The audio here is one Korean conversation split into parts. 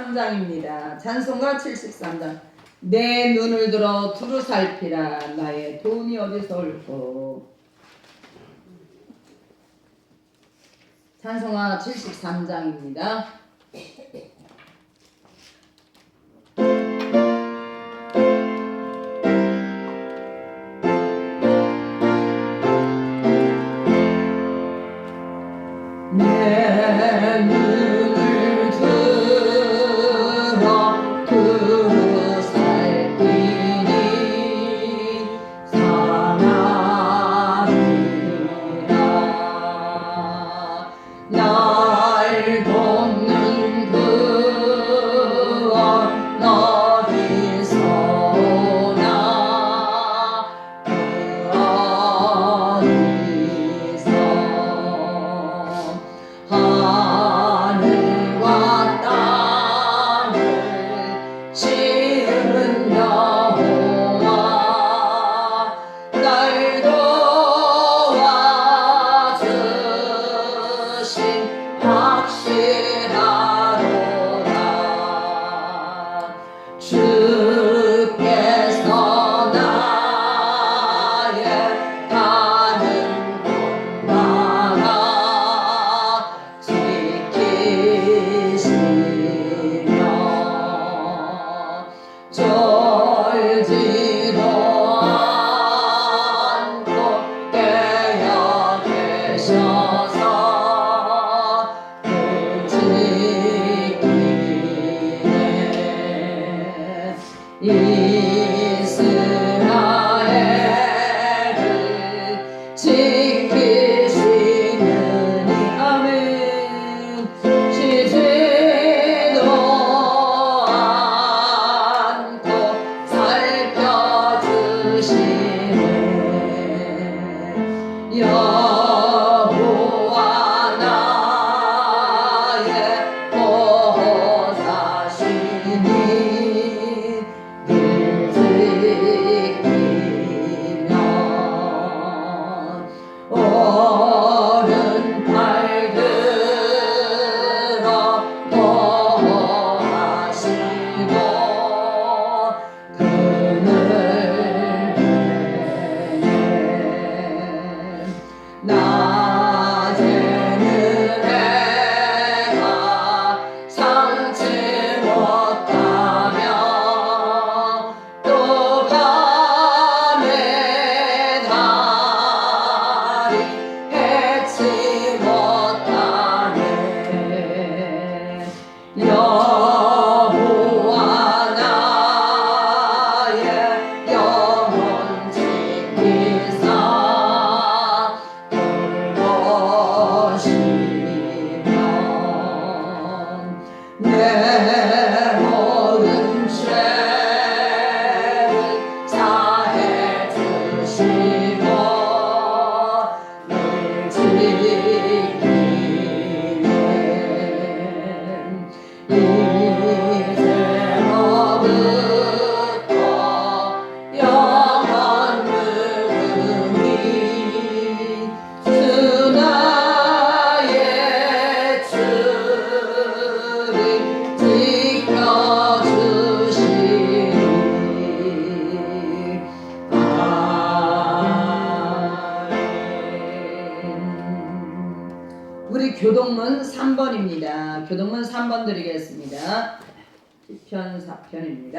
73장입니다. 찬송가 73장. 내 눈을 들어 두루 살피라. 나의 돈이 어디서 올꼬. 찬송가 73장입니다. 내 눈을 들어 두루 살피니 사랑이라. 날 돕는 그원 어디서 오나. 하늘과 땅을 지은 여호와 날 도와주심 확실하도다. 주께서 나의 가는 곳마다 지키시며 졸지도 않고 깨어 계셔서 지키네. 이스라엘을 지키시느니. 아멘. 쉬지도 않고 살펴주시네. 여호와 나의 보호자시니 늘 지키며 오른팔 들어 보호하시고 그늘 낮에는 해가 상치 못하며 또 밤에 달이 해치 못하네. 여호와 나의 영혼 지키사 돌보시면 내 모든 죄를 사해 주시고 늘 지키네. 이제로부터 영원 무궁히 주 나의 주를 지켜주시니. 아멘. 우리 교동문 3번입니다. 교동문 3번 드리겠습니다. 1편 4편입니다.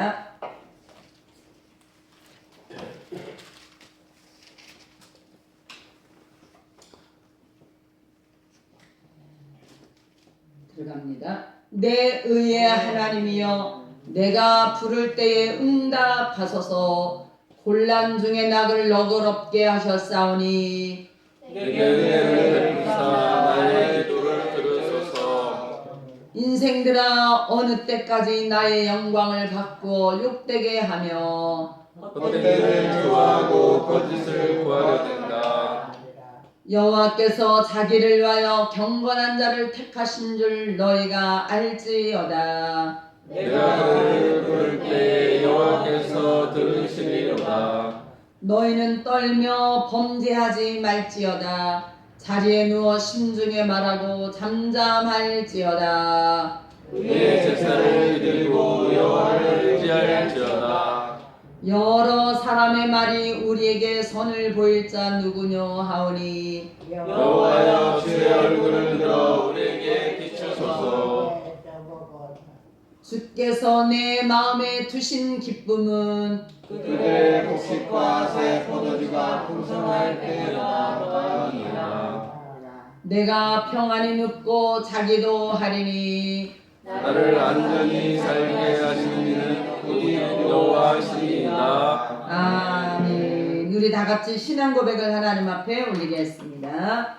들어갑니다. 내 의의 하나님이여, 내가 부를 때에 응답하소서. 곤란 중에 낙을 너그럽게 하셨사오니 내게 은혜를 베푸사 나의 기도를 들으소서. 인생들아, 어느 때까지 나의 영광을 바꾸어 욕되게 하며 헛되기를 좋아하고 거짓을 구하려는가. 여호와께서 자기를 위하여 경건한 자를 택하신 줄 너희가 알지어다. 내가 그를 부를 때에 여호와께서 들으시리로다. 너희는 떨며 범죄하지 말지어다. 자리에 누워 심중에 말하고 잠잠할지어다. 우리의 제사를 말이 우리에게 선을 보일 자 누구뇨 하오니 여호와여 주의 얼굴을 들어 우리에게 비추소서. 주께서 내 마음에 두신 기쁨은 그들의 곡식과 새 포도주가 풍성할 때니라. 내가 평안히 눕고 자기도 하리니 나를 안전히 살게 하시는 이는 부디 여호와시니이다. 아멘. 우리 다 같이 신앙 고백을 하나님 앞에 올리겠습니다.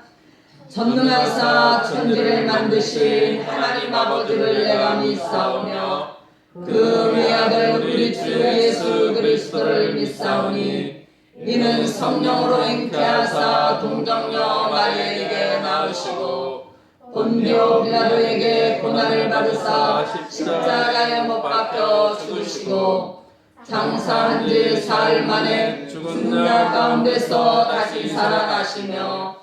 전능하사 천지를 만드신 하나님 아버지를 내가 믿사오며 그 위아들 우리 주 예수 그리스도를 믿사오니 이는 성령으로 잉태하사 동정녀 마리아에게 낳으시고 본디오 빌라도에게 고난을 받으사 십자가에 못 박혀 죽으시고 장사한 지 사흘 만에 죽은 자 가운데서 다시 살아나시며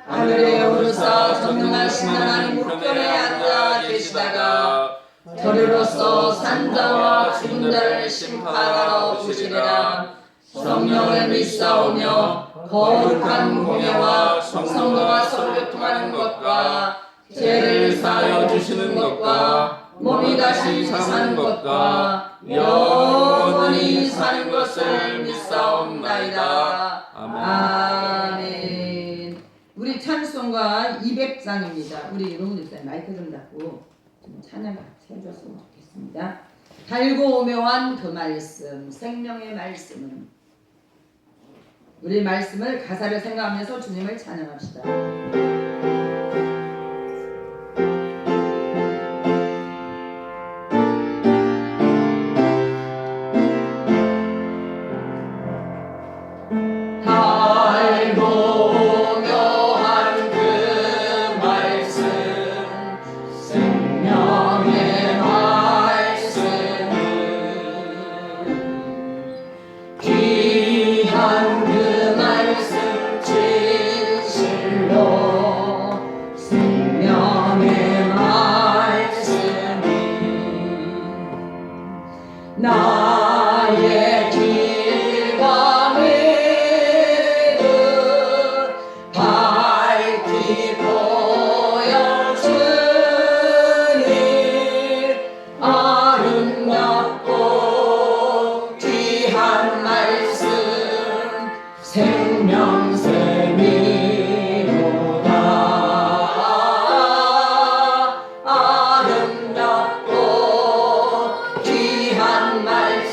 하늘에 오르사 전능하신 하나님 우편에 앉아 계시다가 저리로서 산자와 죽은 자를 심판하러 오시리라. 성령을 믿사오며 거룩한 공예와 성도가 서로 교통하는 것과 죄를 사하여 주시는 것과 몸이 다시 사는 것과 영원히 사는 것을 믿사옵나이다. 아멘. 우리 찬송가 200장입니다. 우리 로문 집사님 마이크 좀 잡고 좀 찬양 같이 해줬으면 좋겠습니다. 달고 오묘한 그 말씀, 생명의 말씀은 우리 말씀을 가사를 생각하면서 주님을 찬양합시다. 나의 길과 미를 밝히 보여주니 아름답고 귀한 말씀 생명샘이로다. 아름답고 귀한 말씀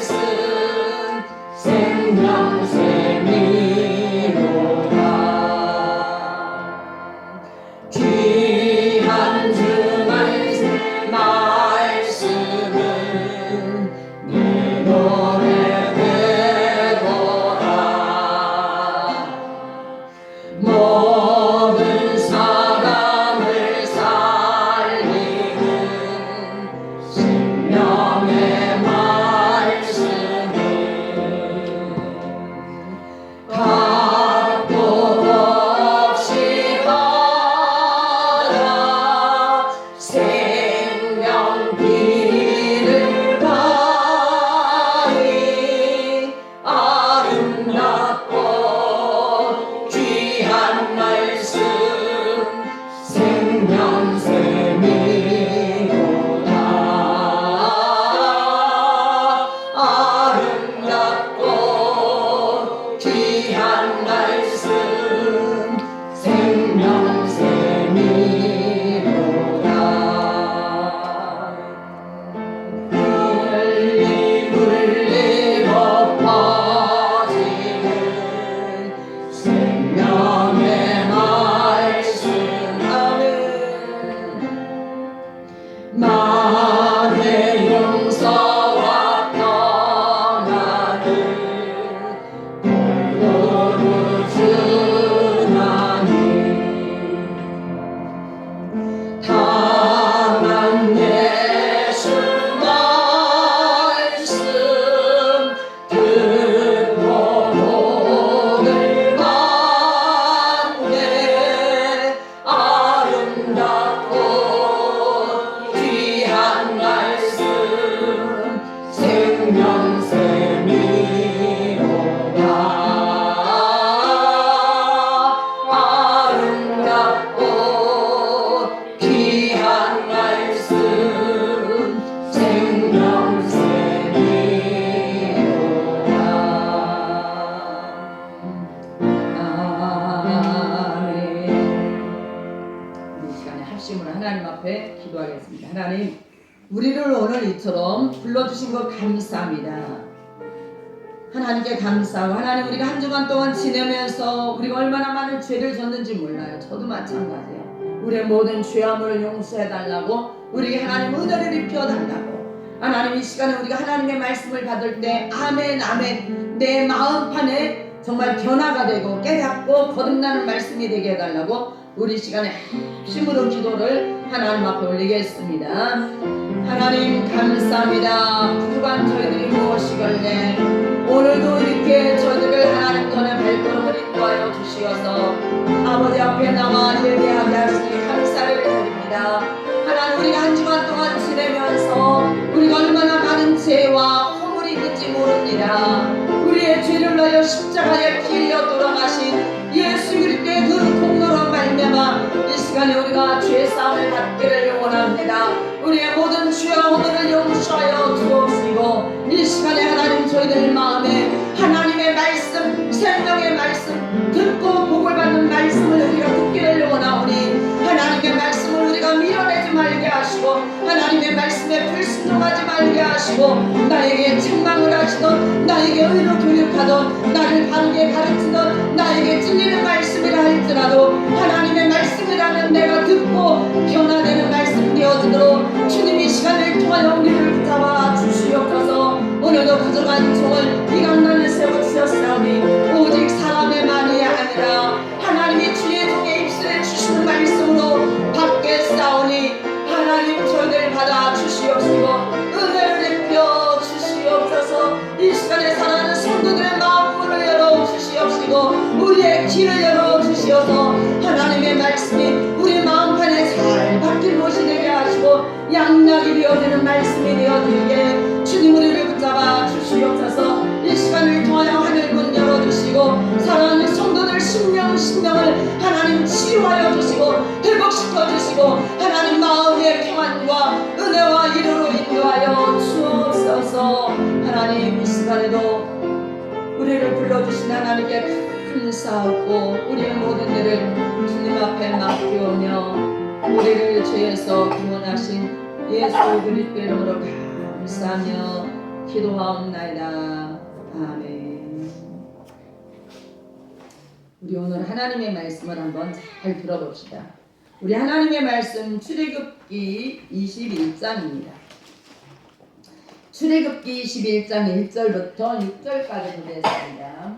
우리를 오늘 이처럼 불러주신 것 감사합니다. 하나님께 감사하고 하나님 우리가 한 주간 동안 지내면서 우리가 얼마나 많은 죄를 졌는지 몰라요. 저도 마찬가지예요. 우리의 모든 죄악을 용서해달라고 우리에게 하나님 은혜를 입혀달라고 하나님 이 시간에 우리가 하나님의 말씀을 받을 때 아멘 아멘 내 마음판에 정말 변화가 되고 깨닫고 거듭나는 말씀이 되게 해달라고 우리 시간에 힘으로 기도를 하나님 앞에 올리겠습니다. 하나님 감사합니다. 그간 저희들이 무엇이길래 오늘도 이렇게 저희들을 하나님 전에 발걸음을 인도하여 주시어서 아버지 앞에 나와 예배하게 하시니 감사를 드립니다. 하나님 우리가 한 주간 동안 지내면서 우리가 얼마나 많은 죄와 허물이 있는지 모릅니다. 우리의 죄를 위하여 십자가에 피 흘려 돌아가신 예수 그리스도의 그 공로로 말미암아 이 시간에 우리가 죄 사함을 받기를 원합니다. 우리의 모든 죄와 허물을 용서하여 주옵시고 이 시간에 하나님 저희들 마음에 하나님의 말씀 생명의 말씀 듣고 복을 받는 말씀을 우리가 듣기를 원하오니 하나님의 말씀을 우리가 밀어내지 말게 하시고 하나님의 말씀에 불순종하지 말게 하시고 나에게 책망을 하시던 나에게 의로 교육하던 나를 바르게 가르치던 나에게 찔리는 말씀이라 할지라도 하나님의 말씀이라는 내가 듣고 변화되는 말씀 되어지도록 주님이 시간을 통하여 우리를 붙잡아 주시옵소서. 오늘도 가져간 종을 이 강단에 세워주셨사오니 오직 사람의 말이 아니라 하나님이 주의 종의 입술에 주시는 말씀으로 받겠사오니 하나님 저희들 받아 주시옵시고 은혜를 입혀 주시옵소서. 이 시간에 살아가는 성도들의 마음문을 열어 주시옵시고 우리의 길을 열어 주시어서 하나님의 말씀이 우리 마음판에 잘 박힌 못이 되게 하시고 양락이 되어지는 말씀이 되어지게 주님 우리를 붙잡아 주시옵소서. 이 시간을 통하여 하늘문 열어주시고 사랑하는 성도들 심령을 하나님 치유하여 주시고 회복시켜 주시고 하나님 마음의 평안과 은혜와 이루로 인도하여 주옵소서. 하나님 이 시간에도 우리를 불러주신 하나님께 감사하고 우리의 모든 일을 주님 앞에 맡기오며 우리를 죄에서 구원하신 예수 그리스도의 이름으로 감사하며 기도하옵나이다. 아멘. 우리 오늘 하나님의 말씀을 한번 잘 들어봅시다. 우리 하나님의 말씀 출애굽기 21장입니다. 출애굽기 21장 1절부터 6절까지 보겠습니다.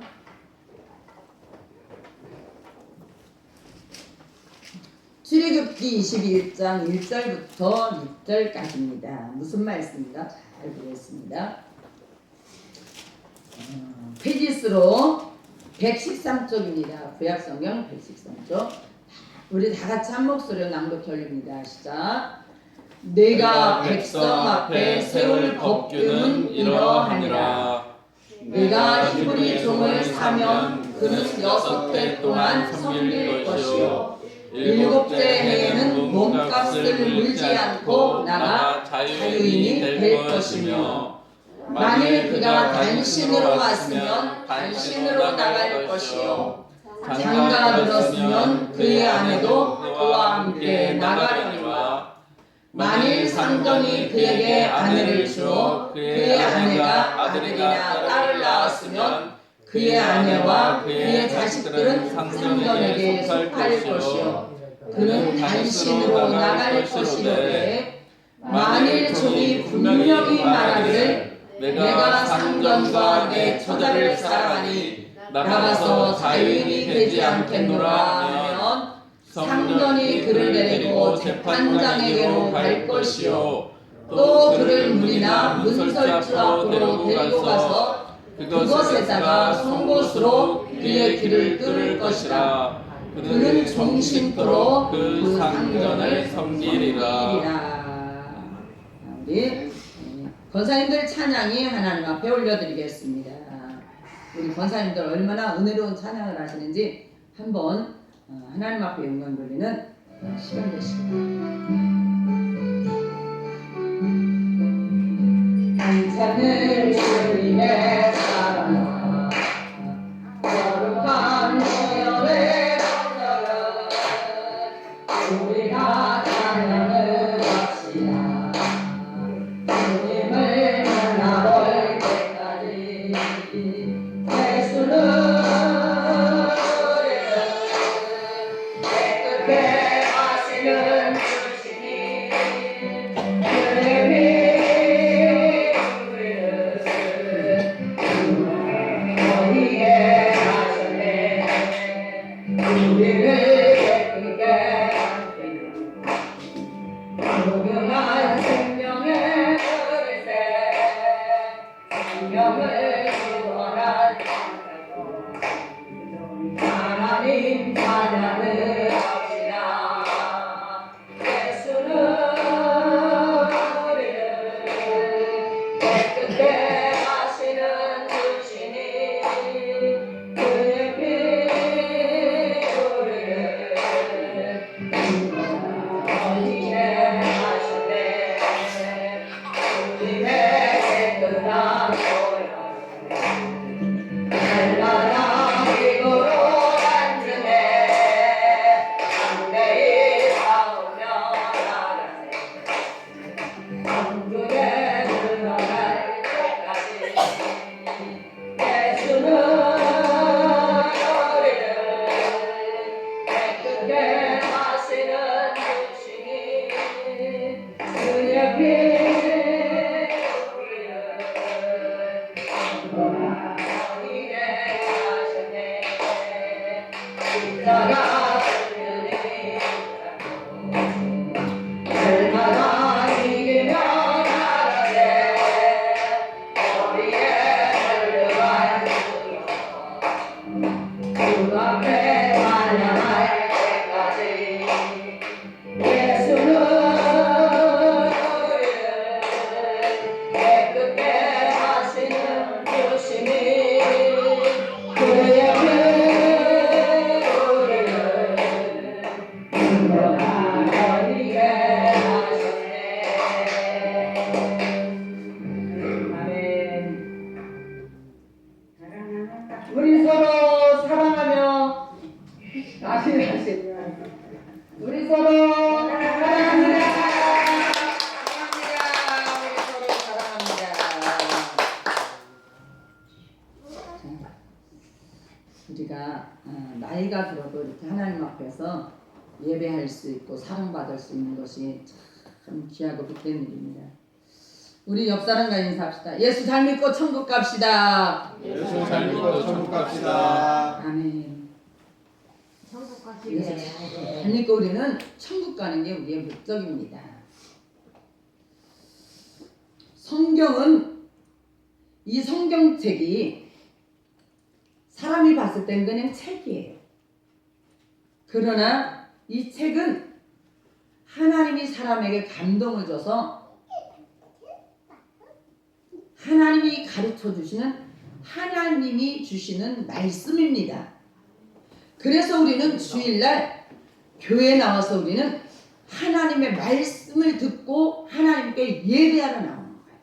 출애굽기 21장 1절부터 6절까지입니다. 무슨 말씀인가 잘 보겠습니다. 페이지수로 113쪽입니다. 구약성경 113쪽. 우리 다 같이 한 목소리로 낭독 올립니다. 시작. 내가 백성 앞에 세울 법규는 이러하니라. 내가 히브리 종을 사면 그는 6해 동안 섬길 것이요 7째 해에는 몸값을 물지 않고 나가 자유인이 될 것이며 만일 그가 단신으로 왔으면 단신으로 나갈 것이요 장가 들었으면 그의 아내도 그와 함께 나가려니와 만일 상전이 그에게 아내를 주어 그의 아내가 아들이나 딸을 낳았으면 그의 아내와 그의 자식들은 상전에게 속할 것이요 그는 단신으로 나갈 것이로되 만일 종이 분명히 말하기를 내가 상전과 내 처자를 사랑하니 나가서 자유인이 되지 않겠노라 하면 상전이 그를 데리고 재판장에게로 갈 것이요 또 그를 문이나 문설주 앞으로 데리고 가서 그것에다가 송곳으로 그의 귀를 뚫을 것이라. 그는 종신토록 그 상전을 섬기리라. 우리 권사님들 찬양이 하나님 앞에 올려드리겠습니다. 우리 권사님들 얼마나 은혜로운 찬양을 하시는지 한번 하나님 앞에 영광 돌리는 시간 되십니다. 찬양을 주님의 사랑 거룩한 모여의 번영은 우리가 찬양을 합시다. 생명을 구원한 하나님 찬양을 합시다. 예수는 우리를 깨끗게 하시는 주시니 그의 피 우리를 어디에 하셨네. 우리의 깨끗한 소영 날마다 기도로 앉으네. 담대히 싸우며 나가세. 천국에 들어갈 때까지 예수는 우리를 깨끗게 하시는 주시니 그의 피 우리를 어디에 하셨네. 십자가 들리니 얼마나 이기며 나가세. 머리에 걸려갈 주 앞에 찬양할 때까지 예수는 우리를 깨끗게 하시는 주시니 그의 피 우리를 건강하게 하셨네. 아멘. 우리 서로 사랑하며 다시 우리 서로 사랑합니다. 우리 서로 사랑합니다. 우리가 나이가 들어도 이렇게 하나님 앞에서 예배할 수 있고 사랑받을 수 있는 것이 참 귀하고 복된 일입니다. 우리 옆 사람과 인사합시다. 예수 잘 믿고 천국 갑시다. 예수 잘 믿고 천국 갑시다. 아멘. 천국 예수 가시게. 잘 믿고 우리는 천국 가는 게 우리의 목적입니다. 성경은 이 성경책이 사람이 봤을 땐 그냥 책이에요. 그러나 이 책은 하나님이 사람에게 감동을 줘서 하나님이 가르쳐 주시는 하나님이 주시는 말씀입니다. 그래서 우리는 주일날 교회에 나와서 우리는 하나님의 말씀을 듣고 하나님께 예배하러 나오는 거예요.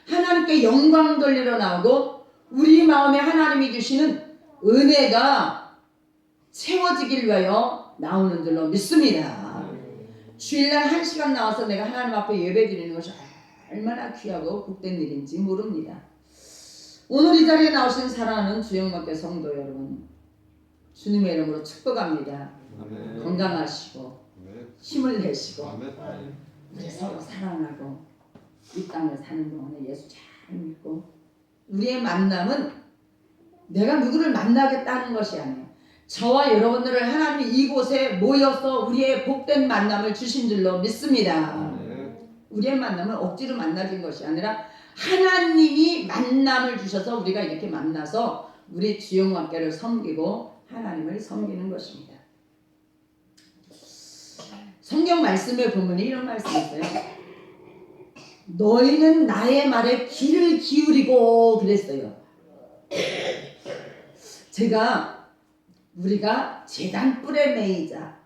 하나님께 영광 돌리러 나오고 우리 마음에 하나님이 주시는 은혜가 채워지길 위하여 나오는 줄로 믿습니다. 주일날 1시간 나와서 내가 하나님 앞에 예배 드리는 것이 얼마나 귀하고 복된 일인지 모릅니다. 오늘 이 자리에 나오신 사랑하는 주영학교 성도 여러분, 주님의 이름으로 축복합니다. 아멘. 건강하시고 아멘. 힘을 내시고 아멘. 우리 서로 사랑하고 이 땅을 사는 동안에 예수 잘 믿고 우리의 만남은 내가 누구를 만나겠다는 것이 아니에요. 저와 여러분들을 하나님이 이곳에 모여서 우리의 복된 만남을 주신 줄로 믿습니다. 우리의 만남은 억지로 만나진 것이 아니라 하나님이 만남을 주셔서 우리가 이렇게 만나서 우리 주영학교를 섬기고 하나님을 섬기는 것입니다. 성경 말씀에 보면 이런 말씀이 있어요. 너희는 나의 말에 귀를 기울이고 그랬어요. 우리가 제단불에 매이자,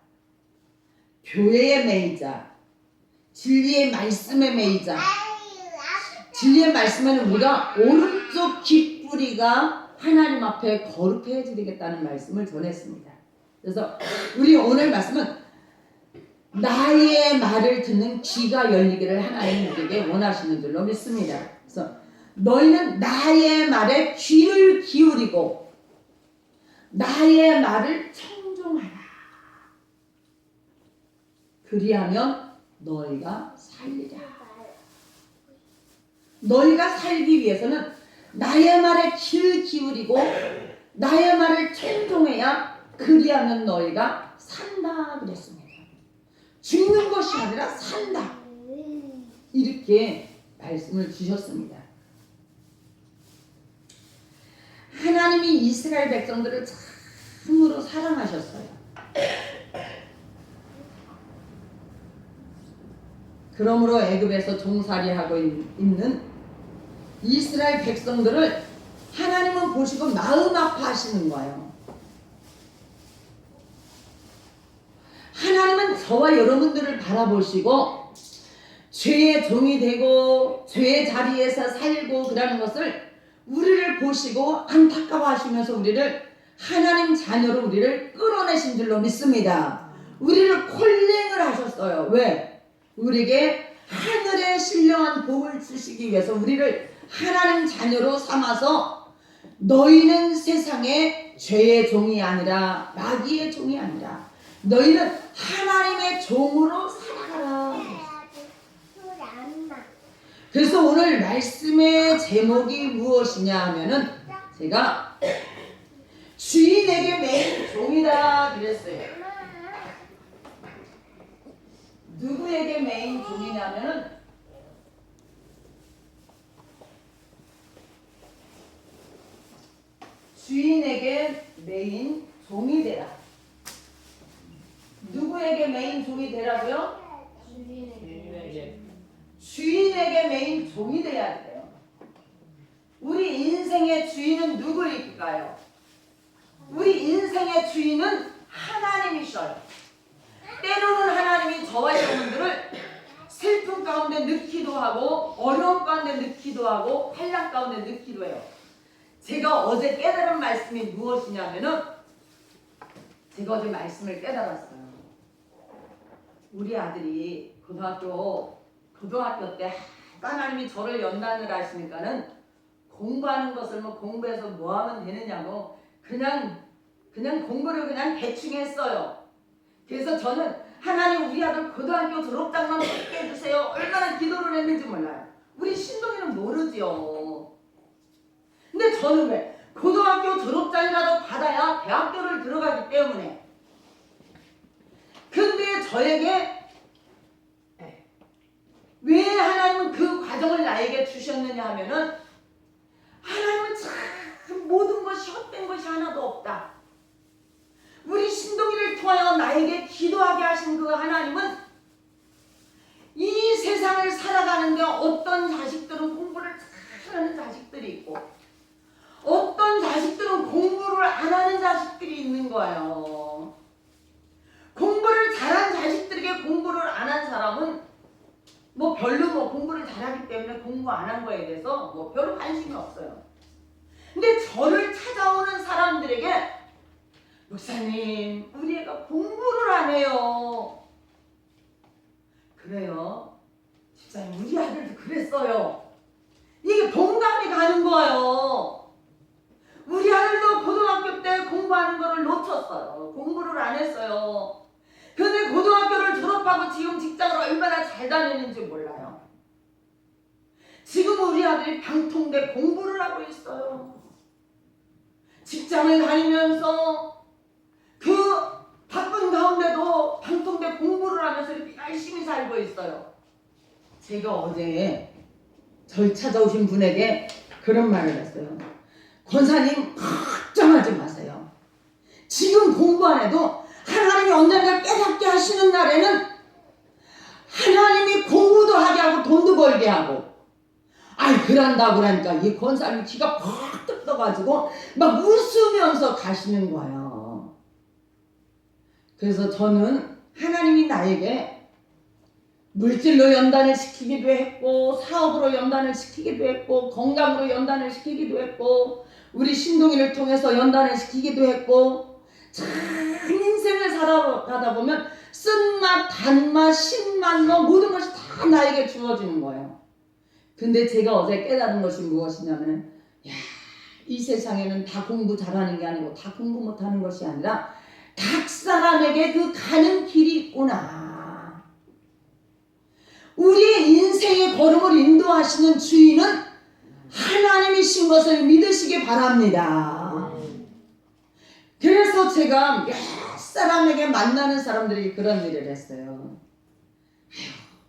교회에 매이자, 진리의 말씀에 매이자. 진리의 말씀에는 우리가 오른쪽 깃뿌리가 하나님 앞에 거룩해지겠다는 말씀을 전했습니다. 그래서 우리 오늘 말씀은 나의 말을 듣는 귀가 열리기를 하나님 우리에게 원하시는 줄로 믿습니다. 그래서 너희는 나의 말에 귀를 기울이고 나의 말을 청종하라. 그리하면 너희가 살리라. 너희가 살기 위해서는 나의 말에 귀를 기울이고 나의 말을 청종해야 그리하면 너희가 산다 그랬습니다. 죽는 것이 아니라 산다. 이렇게 말씀을 주셨습니다. 하나님이 이스라엘 백성들을 참으로 사랑하셨어요. 그러므로 애굽에서 종살이하고 있는 이스라엘 백성들을 하나님은 보시고 마음 아파하시는 거예요. 하나님은 저와 여러분들을 바라보시고 죄의 종이 되고 죄의 자리에서 살고 그러는 것을 우리를 보시고 안타까워하시면서 우리를 하나님 자녀로 우리를 끌어내신 줄로 믿습니다. 우리를 콜링을 하셨어요. 왜? 우리에게 하늘의 신령한 복을 주시기 위해서 우리를 하나님 자녀로 삼아서 너희는 세상의 죄의 종이 아니라 마귀의 종이 아니라 너희는 하나님의 종으로 살아가라. 그래서 오늘 말씀의 제목이 무엇이냐 하면은 제가 주인에게 매인 종이다 그랬어요. 누구에게 매인 종이냐면은 주인에게 매인 종이 되라. 누구에게 매인 종이 되라고요? 주인에게 매인 종이 돼야 돼요. 우리 인생의 주인은 누구일까요? 우리 인생의 주인은 하나님이셔요. 때로는 하나님이 저와 여러분들을 슬픔 가운데 넣기도 하고 어려움 가운데 넣기도 하고 환난 가운데 넣기도 해요. 제가 어제 깨달은 말씀이 무엇이냐면은 제가 어제 말씀을 깨달았어요. 우리 아들이 고등학교 때 하나님이 저를 연단을 하시니까는 공부하는 것을 뭐 공부해서 뭐 하면 되느냐고 그냥 공부를 그냥 대충 했어요. 그래서 저는 하나님 우리 아들 고등학교 졸업장만 받게 해주세요. 얼마나 기도를 했는지 몰라요. 우리 신동이는 모르지요. 근데 저는 왜? 고등학교 졸업장이라도 받아야 대학교를 들어가기 때문에. 근데 저에게 왜 하나님은 그 과정을 나에게 주셨느냐 하면은 하나님은 참 모든 것이 헛된 것이 하나도 없다. 우리 신동이를 통하여 나에게 기도하게 하신 그 하나님은 이 세상을 살아가는데 어떤 자식들은 공부를 잘하는 자식들이 있고 어떤 자식들은 공부를 안 하는 자식들이 있는 거예요. 공부를 잘한 자식들에게 공부를 안 한 사람은 뭐 별로 뭐 공부를 잘하기 때문에 공부 안 한 거에 대해서 뭐 별로 관심이 없어요. 근데 저를 찾아오는 사람들에게 목사님 우리 애가 공부를 안 해요. 그래요? 집사님 우리 아들도 그랬어요. 이게 동감이 가는 거예요. 우리 아들도 고등학교 때 공부하는 거를 놓쳤어요. 공부를 안 했어요. 근데 고등학교를 졸업하고 지금 직장을 얼마나 잘 다니는지 몰라요. 지금 우리 아들이 방통대 공부를 하고 있어요. 직장을 다니면서 그 바쁜 가운데도 방통대 공부를 하면서 이렇게 열심히 살고 있어요. 제가 어제 절 찾아오신 분에게 그런 말을 했어요. 권사님 걱정하지 마세요. 지금 공부 안 해도 하나님이 언젠가 깨닫게 하시는 날에는 하나님이 공부도 하게 하고 돈도 벌게 하고 그런다고 그러니까 이 권사님 귀가 퍽 떠가지고 막 웃으면서 가시는 거예요. 그래서 저는 하나님이 나에게 물질로 연단을 시키기도 했고 사업으로 연단을 시키기도 했고 건강으로 연단을 시키기도 했고 우리 신동이를 통해서 연단을 시키기도 했고 참 인생을 살아가다 보면 쓴맛, 단맛, 신맛 모든 것이 다 나에게 주어지는 거예요. 근데 제가 어제 깨달은 것이 무엇이냐면 이 세상에는 다 공부 잘하는 게 아니고 다 공부 못하는 것이 아니라 각 사람에게 그 가는 길이 있구나. 우리의 인생의 걸음을 인도하시는 주인은 하나님이신 것을 믿으시기 바랍니다. 그래서 제가 몇 사람에게 만나는 사람들이 그런 일을 했어요.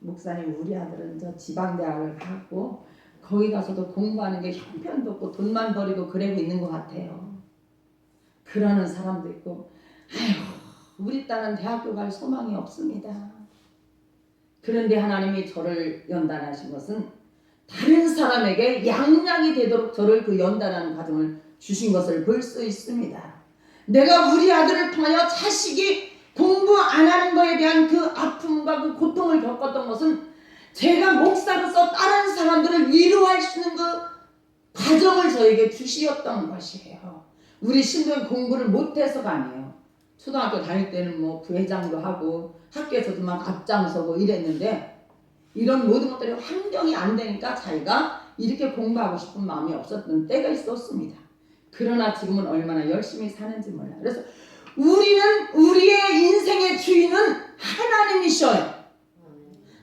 목사님 우리 아들은 저 지방대학을 가고 거기 가서도 공부하는 게 형편도 없고 돈만 버리고 그러고 있는 것 같아요. 그러는 사람도 있고, 아휴, 우리 딸은 대학교 갈 소망이 없습니다. 그런데 하나님이 저를 연단하신 것은 다른 사람에게 양양이 되도록 저를 그 연단하는 과정을 주신 것을 볼 수 있습니다. 내가 우리 아들을 통하여 자식이 공부 안 하는 것에 대한 그 아픔과 그 고통을 겪었던 것은 제가 목사로서 다른 사람들을 위로할 수 있는 그 과정을 저에게 주시었던 것이에요. 우리 신도는 공부를 못해서가 아니에요. 초등학교 다닐 때는 뭐 부회장도 하고 학교에서도 막 앞장서고 이랬는데 이런 모든 것들이 환경이 안 되니까 자기가 이렇게 공부하고 싶은 마음이 없었던 때가 있었습니다. 그러나 지금은 얼마나 열심히 사는지 몰라요. 그래서 우리의 인생의 주인은 하나님이셔요.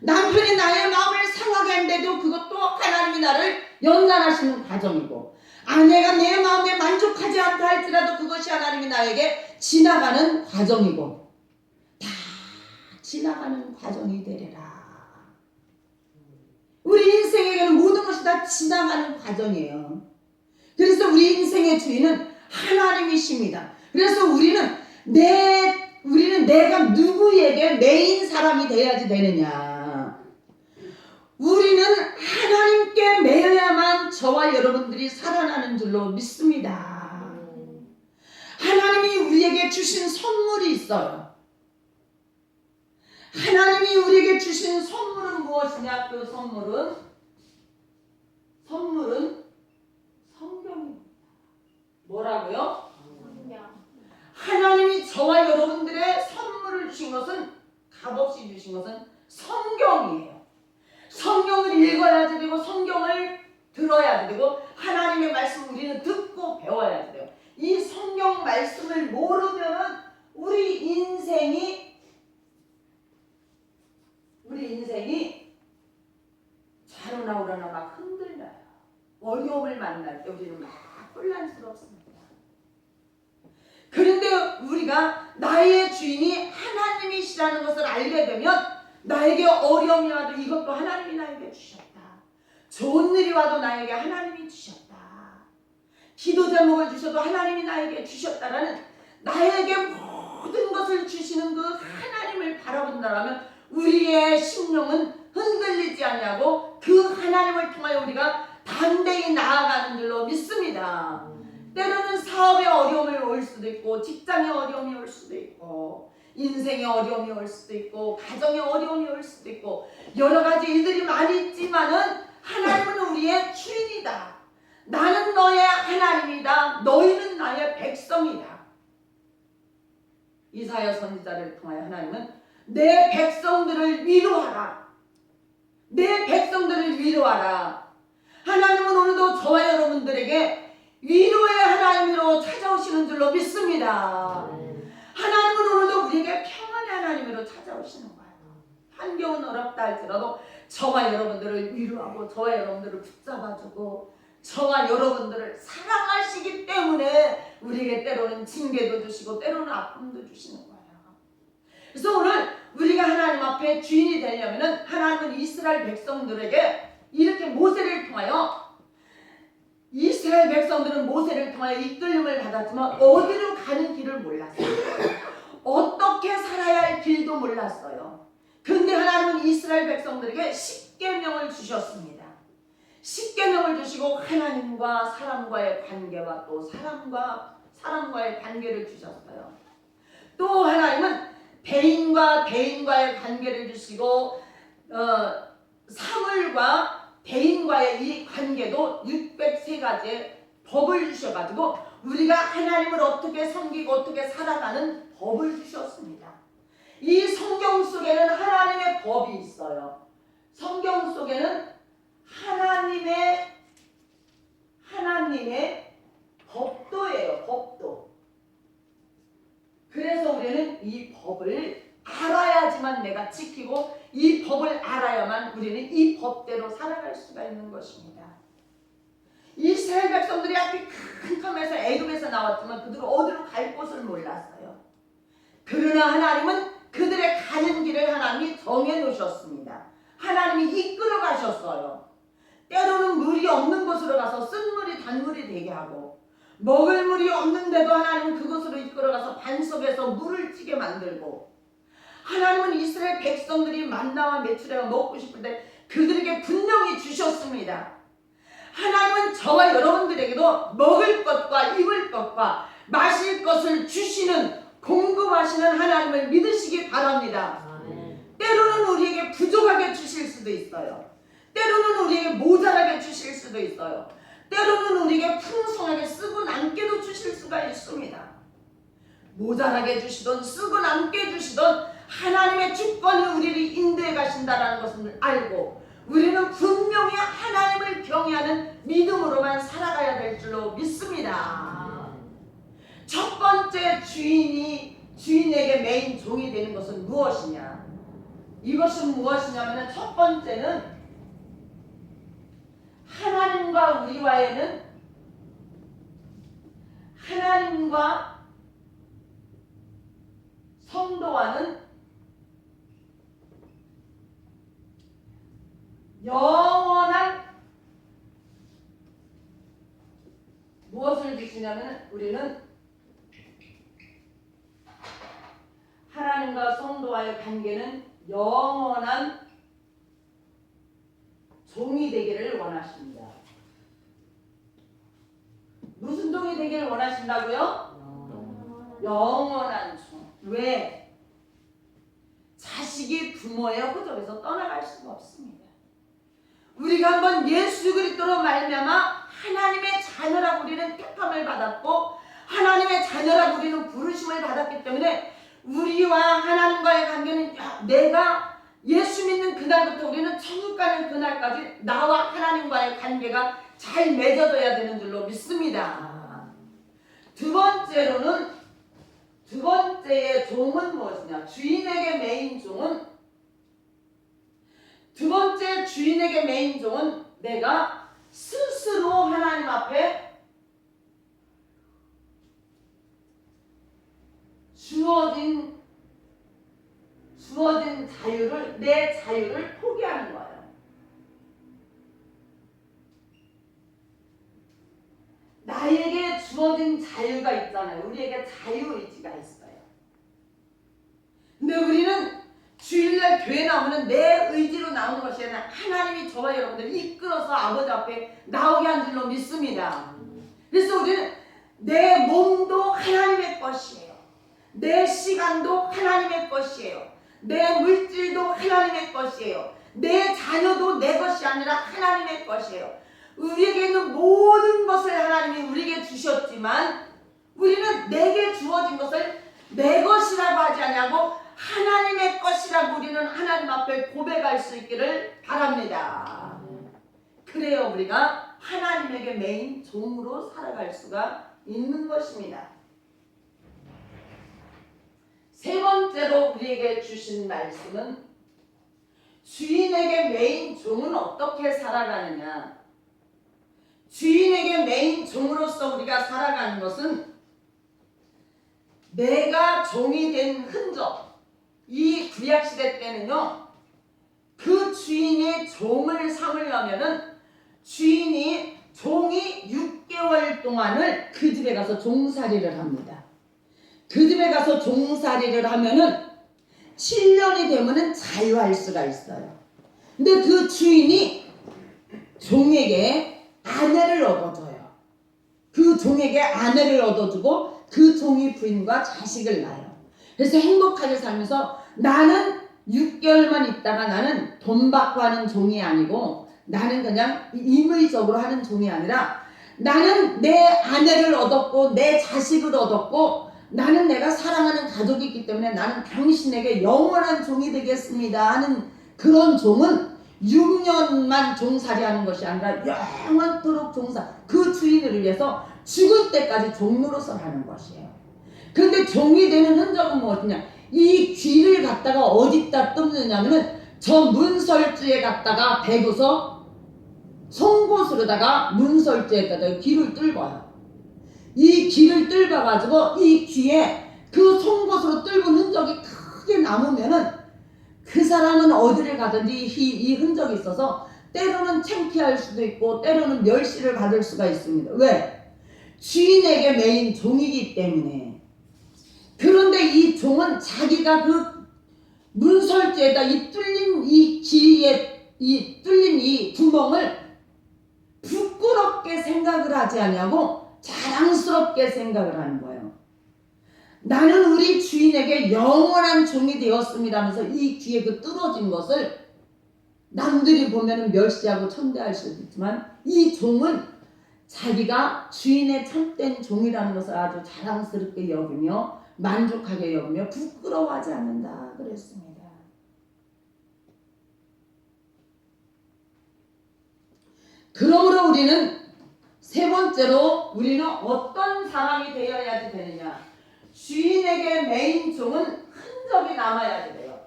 남편이 나의 마음을 상하게 하는데도 그것도 하나님이 나를 연단하시는 과정이고, 아내가 내 마음에 만족하지 않다 할지라도 그것이 하나님이 나에게 지나가는 과정이고, 다 지나가는 과정이 되리라. 우리 인생에게는 모든 것이 다 지나가는 과정이에요. 그래서 우리 인생의 주인은 하나님이십니다. 그래서 우리는 내가 누구에게 메인 사람이 돼야지 되느냐. 우리는 하나님께 매여야만 저와 여러분들이 살아나는 줄로 믿습니다. 하나님이 우리에게 주신 선물이 있어요. 하나님이 우리에게 주신 선물은 무엇이냐? 그 선물은 성경입니다. 뭐라고요? 하나님이 저와 여러분들의 선물을 주신 것은, 값없이 주신 것은 성경이에요. 성경을 읽어야지 되고 성경을 들어야지 되고 하나님의 말씀을 우리는 듣고 배워야지 돼요. 이 성경 말씀을 모르면은 우리 인생이 좌로나 우로나 막 흔들려요. 어려움을 만날 때 우리는 막 혼란스럽습니다. 그런데 우리가 나의 주인이 하나님이시라는 것을 알게 되면 나에게 어려움이 와도 이것도 하나님이 나에게 주셨다. 좋은 일이 와도 나에게 하나님이 주셨다. 기도 제목을 주셔도 하나님이 나에게 주셨다라는, 나에게 모든 것을 주시는 그 하나님을 바라본다라면 우리의 심령은 흔들리지 않냐고 그 하나님을 통하여 우리가 담대히 나아가는 줄로 믿습니다. 때로는 사업에 어려움이 올 수도 있고, 직장에 어려움이 올 수도 있고, 인생에 어려움이 올 수도 있고, 가정에 어려움이 올 수도 있고, 여러 가지 일들이 많이 있지만은 하나님은 우리의 주인이다. 나는 너의 하나님이다. 너희는 나의 백성이다. 이사야 선지자를 통하여 하나님은 내 백성들을 위로하라. 내 백성들을 위로하라. 하나님은 오늘도 저와 여러분들에게 위로의 하나님으로 찾아오시는 줄로 믿습니다. 하나님은 오늘도 우리에게 평안의 하나님으로 찾아오시는 거예요. 환경은 어렵다 할지라도 저와 여러분들을 위로하고 저와 여러분들을 붙잡아주고 저와 여러분들을 사랑하시기 때문에 우리에게 때로는 징계도 주시고 때로는 아픔도 주시는 거예요. 그래서 오늘 우리가 하나님 앞에 주인이 되려면 하나님은 이스라엘 백성들에게 이렇게 모세를 통하여, 이스라엘 백성들은 모세를 통하여 이끌림을 받았지만 어디로 가는 길을 몰랐어요. 어떻게 살아야 할 길도 몰랐어요. 그런데 하나님은 이스라엘 백성들에게 십계명을 주셨습니다. 십계명을 주시고 하나님과 사람과의 관계와 또 사람과의 관계를 주셨어요. 또 하나님은 대인과 대인과의 관계를 주시고 사물과 대인과의 이 관계도 603가지의 법을 주셔가지고 우리가 하나님을 어떻게 섬기고 어떻게 살아가는 법을 주셨습니다. 이 성경 속에는 하나님의 법이 있어요. 성경 속에는 하나님의 법도예요. 법도. 그래서 우리는 이 법을 알아야지만 내가 지키고 이 법을 알아야만 우리는 이 법대로 살아갈 수가 있는 것입니다. 이스라엘 백성들이 앞이 캄캄해서 애굽에서 나왔지만 그들은 어디로 갈 곳을 몰랐어요. 그러나 하나님은 그들의 가는 길을 하나님이 정해 놓으셨습니다. 하나님이 이끌어 가셨어요. 때로는 물이 이끌어가서 쓴물이 단물이 되게 하고, 먹을 물이 없는데도 하나님은 그곳으로 이끌어가서 반석에서 물을 찌게 만들고, 하나님은 이스라엘 백성들이 만나와 메추라가 먹고 싶을 때 그들에게 분명히 주셨습니다. 하나님은 저와 여러분들에게도 먹을 것과 입을 것과 마실 것을 주시는, 공급하시는 하나님을 믿으시기 바랍니다. 때로는 우리에게 부족하게 주실 수도 있어요. 때로는 우리에게 모자라게 주실 수도 있어요. 때로는 우리에게 풍성하게 쓰고 남게도 주실 수가 있습니다. 모자라게 주시던 쓰고 남게 주시던 하나님의 주권이 우리를 인도해 가신다는 것을 알고, 우리는 분명히 하나님을 경외하는 믿음으로만 살아가야 될 줄로 믿습니다. 첫 번째 주인에게 매인 종이 되는 것은 무엇이냐? 이것은 무엇이냐면, 첫 번째는 하나님과 우리와에는, 하나님과 성도와는 영원한 무엇을 주시냐면, 우리는 하나님과 성도와의 관계는 영원한 종이 되기를 원하십니다. 무슨 종이 되기를 원하신다고요? 영원한 종. 왜? 자식이 부모의 호적에서 떠나갈 수가 없습니다. 우리가 한번 예수 그리스도로 말미암아 하나님의 자녀라고 우리는 택함을 받았고, 하나님의 자녀라고 우리는 부르심을 받았기 때문에 우리와 하나님과의 관계는, 내가 예수 믿는 그날부터 우리는 천국 가는 그날까지 나와 하나님과의 관계가 잘 맺어져야 되는 줄로 믿습니다. 두 번째의 종은 무엇이냐? 주인에게 매인 종은, 두 번째 주인에게 매인 종은 내가 스스로 하나님 앞에 주어진 자유를, 내 자유를 포기하는 거예요. 나에게 주어진 자유가 있잖아요. 우리에게 자유의지가 있어요. 근데 우리는 주일날 교회 나오면 내 의지로 나오는 것이 아니라 하나님이 저와 여러분들을 이끌어서 아버지 앞에 나오게 한 줄로 믿습니다. 그래서 우리는 내 몸도 하나님의 것이에요. 내 시간도 하나님의 것이에요. 내 물질도 하나님의 것이에요. 내 자녀도 내 것이 아니라 하나님의 것이에요. 우리에게 있는 모든 것을 하나님이 우리에게 주셨지만, 우리는 내게 주어진 것을 내 것이라고 하지 않냐고 하나님의 것이라고 우리는 하나님 앞에 고백할 수 있기를 바랍니다. 그래야 우리가 하나님에게 매인 종으로 살아갈 수가 있는 것입니다. 세 번째로 우리에게 주신 말씀은, 주인에게 매인 종은 어떻게 살아가느냐? 주인에게 매인 종으로서 우리가 살아가는 것은, 내가 종이 된 흔적, 이 구약시대 때는요, 그 주인이 종을 삼으려면은 종이 6개월 동안을 그 집에 가서 종살이를 합니다. 그 집에 가서 종살이를 하면은 7년이 되면은 자유할 수가 있어요. 근데 그 주인이 종에게 아내를 얻어줘요. 그 종에게 아내를 얻어주고 그 종이 부인과 자식을 낳아요. 그래서 행복하게 살면서, 나는 6개월만 있다가 나는 돈 받고 하는 종이 아니고, 나는 그냥 임의적으로 하는 종이 아니라, 나는 내 아내를 얻었고 내 자식을 얻었고, 나는 내가 사랑하는 가족이 있기 때문에 나는 당신에게 영원한 종이 되겠습니다 하는 그런 종은 6년만 종살이하는 것이 아니라 영원토록 그 주인을 위해서 죽을 때까지 종노릇을 하는 것이에요. 그런데 종이 되는 흔적은 무엇이냐? 이 귀를 갖다가 어디다 뜯느냐면은 저 문설주에 갖다가 대고서 송곳으로다가 문설주에다가 귀를 뚫어요. 이 귀를 뚫어가지고 이 귀에 그 송곳으로 뚫은 흔적이 크게 남으면은 그 사람은 어디를 가든지 이 흔적이 있어서 때로는 창피할 수도 있고 때로는 멸시를 받을 수가 있습니다. 왜? 주인에게 매인 종이기 때문에. 그런데 이 종은 자기가 그 문설주에다 이 뚫린 이 길이에 이 뚫린 이 구멍을 부끄럽게 생각을 하지 않냐고 자랑스럽게 생각을 하는 거예요. 나는 우리 주인에게 영원한 종이 되었습니다 하면서 이 귀에 그 뚫어진 것을 남들이 보면 멸시하고 천대할 수도 있지만 이 종은 자기가 주인의 참된 종이라는 것을 아주 자랑스럽게 여기며 만족하게 여기며 부끄러워하지 않는다 그랬습니다. 그러므로 우리는 세 번째로 우리는 어떤 사람이 되어야지 되느냐. 주인에게 매인 종은 흔적이 남아야지 돼요.